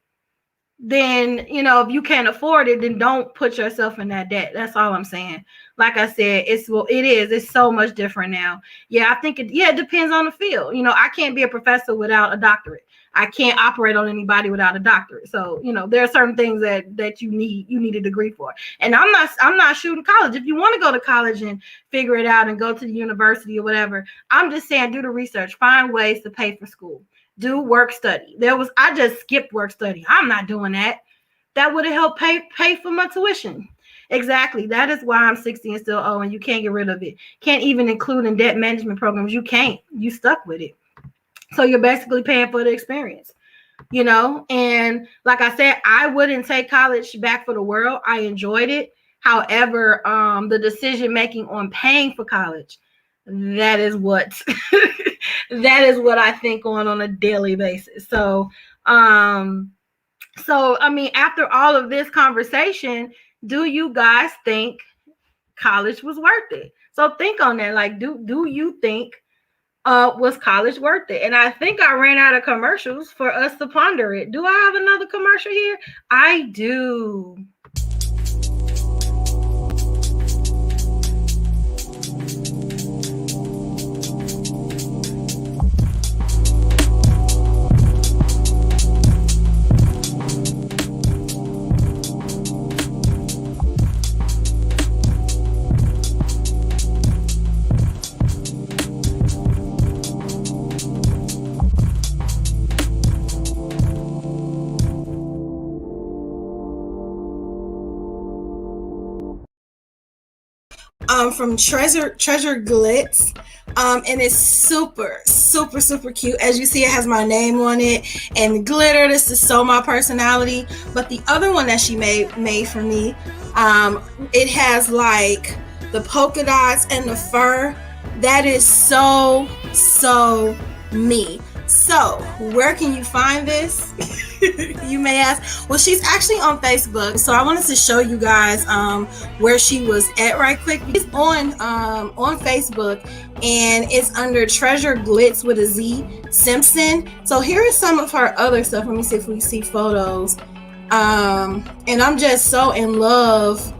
then, if you can't afford it, then don't put yourself in that debt. That's all I'm saying. Like I said, it's so much different now. Yeah, I think it depends on the field. I can't be a professor without a doctorate. I can't operate on anybody without a doctorate. So, there are certain things that you need a degree for. And I'm not shooting college. If you want to go to college and figure it out and go to the university or whatever, I'm just saying, do the research, find ways to pay for school. Do work study. I just skipped work study. I'm not doing that. That would have helped pay for my tuition. Exactly. That is why I'm 60 and still owing. You can't get rid of it. Can't even include in debt management programs. You can't. You stuck with it. So you're basically paying for the experience. And like I said, I wouldn't take college back for the world. I enjoyed it. However, the decision making on paying for college, that is what that is what I think on a daily basis. So I mean, after all of this conversation, do you guys think college was worth it? So think on that. Like, do you think was college worth it? And I think I ran out of commercials for us to ponder it. Do I have another commercial here? I do. From Treasure Glitz. And it's super cute. As you see, it has my name on it and glitter. This is so my personality. But the other one that she made for me, it has like the polka dots and the fur. That is so me. So where can you find this? You may ask. Well, she's actually on Facebook, so I wanted to show you guys where she was at right quick. It's on Facebook, and it's under Treasure Glitz with a Z Simpson. So here is some of her other stuff. Let me see if we see photos. And I'm just so in love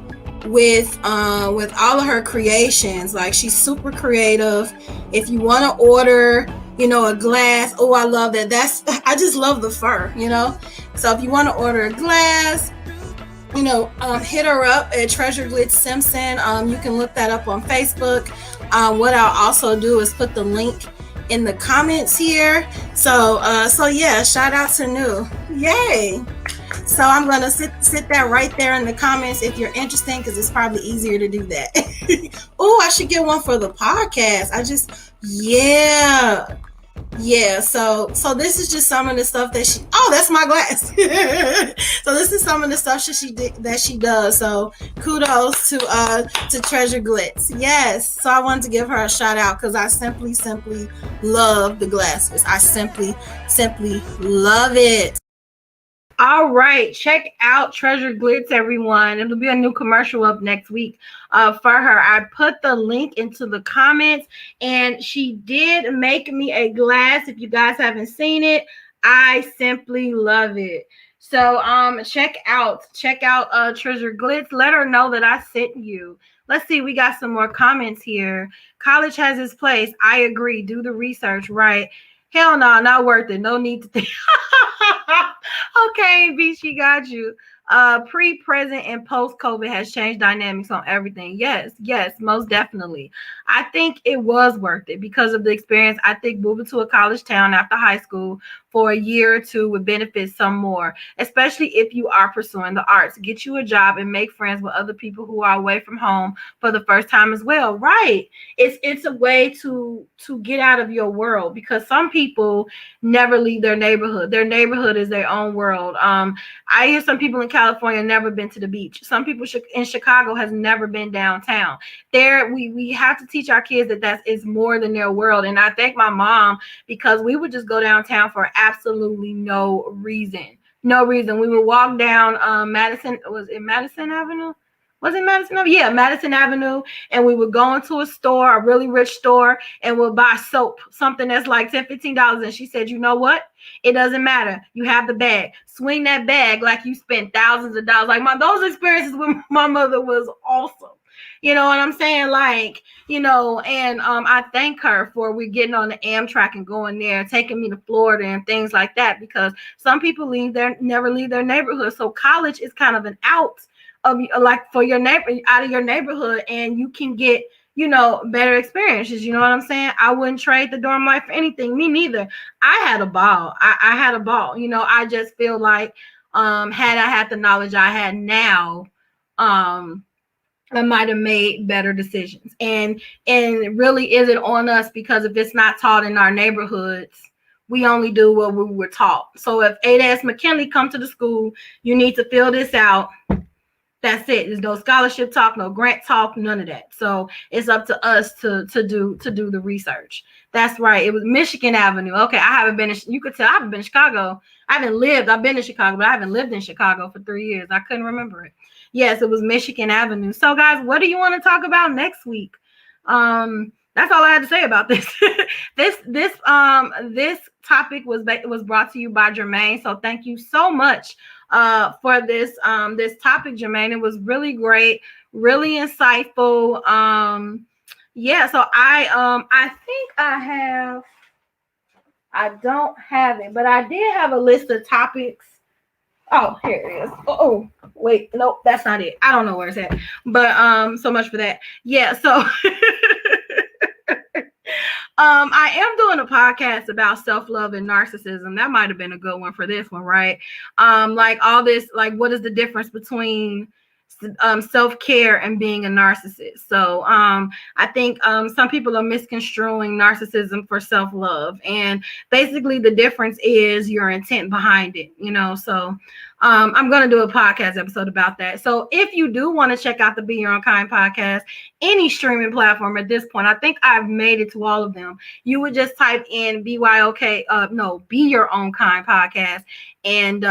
with all of her creations. Like, she's super creative. If you want to order, a glass, oh, I love that. I just love the fur, So if you want to order a glass, hit her up at Treasure Glitz Simpson. You can look that up on Facebook. What I'll also do is put the link in the comments here. So yeah, shout out to New. Yay. So I'm going to sit that right there in the comments if you're interested, because it's probably easier to do that. Oh, I should get one for the podcast. Yeah. So this is just some of the stuff that that's my glass. So this is some of the stuff that she does. So kudos to Treasure Glitz. Yes. So I wanted to give her a shout out because I simply love the glasses. I simply love it. All right, check out Treasure Glitz, everyone. It'll be a new commercial up next week for her. I put the link into the comments, and she did make me a glass. If you guys haven't seen it, I simply love it. So check out Treasure Glitz. Let her know that I sent you. Let's see, we got some more comments here. College has its place. I agree. Do the research, right? Hell no, not worth it. No need to think. Okay, B, she got you. Pre, present, and post-COVID has changed dynamics on everything. Yes, most definitely. I think it was worth it because of the experience. I think moving to a college town after high school for a year or two would benefit some more, especially if you are pursuing the arts. Get you a job and make friends with other people who are away from home for the first time as well. Right. It's a way to get out of your world, because some people never leave their neighborhood. Their neighborhood is their own world. I hear some people in California never been to the beach. Some people in Chicago has never been downtown. We have to teach our kids that is more than their world. And I thank my mom, because we would just go downtown for absolutely no reason. We would walk down Madison. Was it Madison Avenue? Was it Madison Avenue? Yeah, Madison Avenue. And we would go into a store, a really rich store, and we'll buy soap, something that's like $10, $15. And she said, you know what? It doesn't matter. You have the bag. Swing that bag like you spent thousands of dollars. Like those experiences with my mother was awesome. You know what I'm saying? Like, and I thank her for we getting on the Amtrak and going there, taking me to Florida and things like that, because some people never leave their neighborhood. So college is kind of an out of, like, for your neighbor, out of your neighborhood, and you can get better experiences. You know what I'm saying? I wouldn't trade the dorm life for anything. Me neither. I had a ball. I had a ball. I just feel like had I had the knowledge I had now, I might have made better decisions. And really, is it on us? Because if it's not taught in our neighborhoods, We only do what we were taught. So if ADAS McKinley come to the school, you need to fill this out. That's it. There's no scholarship talk, no grant talk, none of that. So it's up to us to do the research. That's right. It was Michigan Avenue. Okay, I haven't been. You could tell I haven't been in Chicago. I haven't lived. I've been in Chicago, but I haven't lived in Chicago for 3 years. I couldn't remember it. Yes, it was Michigan Avenue. So guys, what do you want to talk about next week? That's all I had to say about this. This topic was brought to you by Jermaine. So thank you so much for this topic, Jermaine. It was really great, really insightful. Yeah, so I think I don't have it, but I did have a list of topics. Oh, here it is. Oh, wait, nope, that's not it. I don't know where it's at. But so much for that. Yeah, so I am doing a podcast about self-love and narcissism. That might have been a good one for this one, right? Like all this, like what is the difference between self-care and being a narcissist? So I think some people are misconstruing narcissism for self-love, and basically the difference is your intent behind it, you know. So I'm going to do a podcast episode about that. So if you do want to check out the Be Your Own Kind podcast, any streaming platform at this point, I think I've made it to all of them. You would just type in BYOK, Be Your Own Kind podcast, and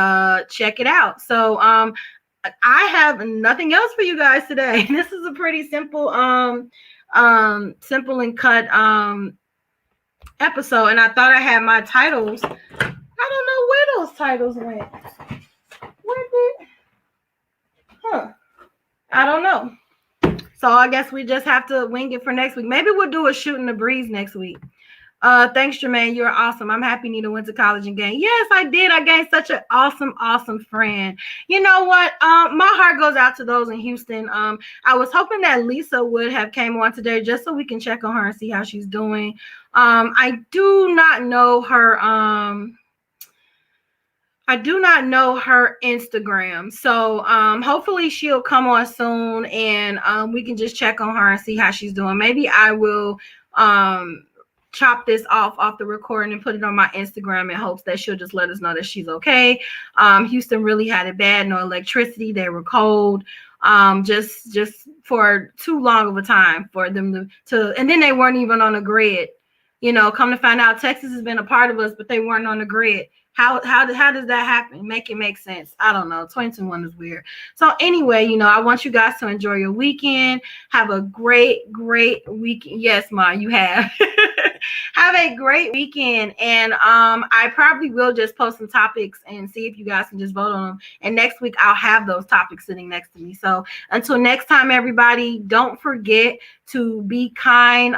check it out. So I have nothing else for you guys today. This is a pretty simple simple and cut episode, and I thought I had my titles. I don't know where those titles went. Where did? I don't know. So I guess we just have to wing it for next week. Maybe we'll do a shooting the breeze next week. Thanks, Jermaine. You're awesome. I'm happy Nita went to college and gained. Yes, I did. I gained such an awesome friend. You know what? My heart goes out to those in Houston. I was hoping that Lisa would have came on today just so we can check on her and see how she's doing. I do not know her. I do not know her Instagram. So hopefully she'll come on soon, and we can just check on her and see how she's doing. Maybe I will chop this off the recording and put it on my Instagram in hopes that she'll just let us know that she's okay. Houston really had it bad. No electricity. They were cold. Just for too long of a time for them to and then they weren't even on a grid. You know, come to find out, Texas has been a part of us, but they weren't on the grid. How does that happen? Make it make sense. I don't know. 2021 is weird. So anyway, you know, I want you guys to enjoy your weekend. Have a great weekend. Yes, Ma, you have. Have a great weekend. And I probably will just post some topics and see if you guys can just vote on them. And next week I'll have those topics sitting next to me. So until next time, everybody, don't forget to be kind.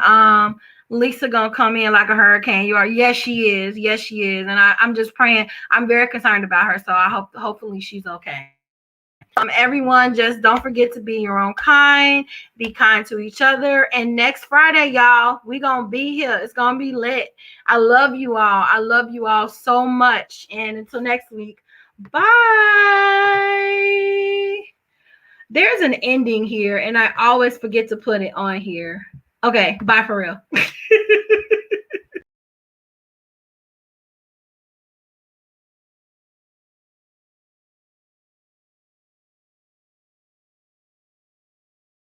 Lisa gonna come in like a hurricane. You are. Yes, she is. Yes, she is. And I'm just praying. I'm very concerned about her. So I hopefully she's okay. Everyone, just don't forget to be your own kind. Be kind to each other. And next Friday, y'all, we gonna be here. It's gonna be lit. I love you all. I love you all so much. And until next week, bye. There's an ending here, and I always forget to put it on here. Okay, bye for real.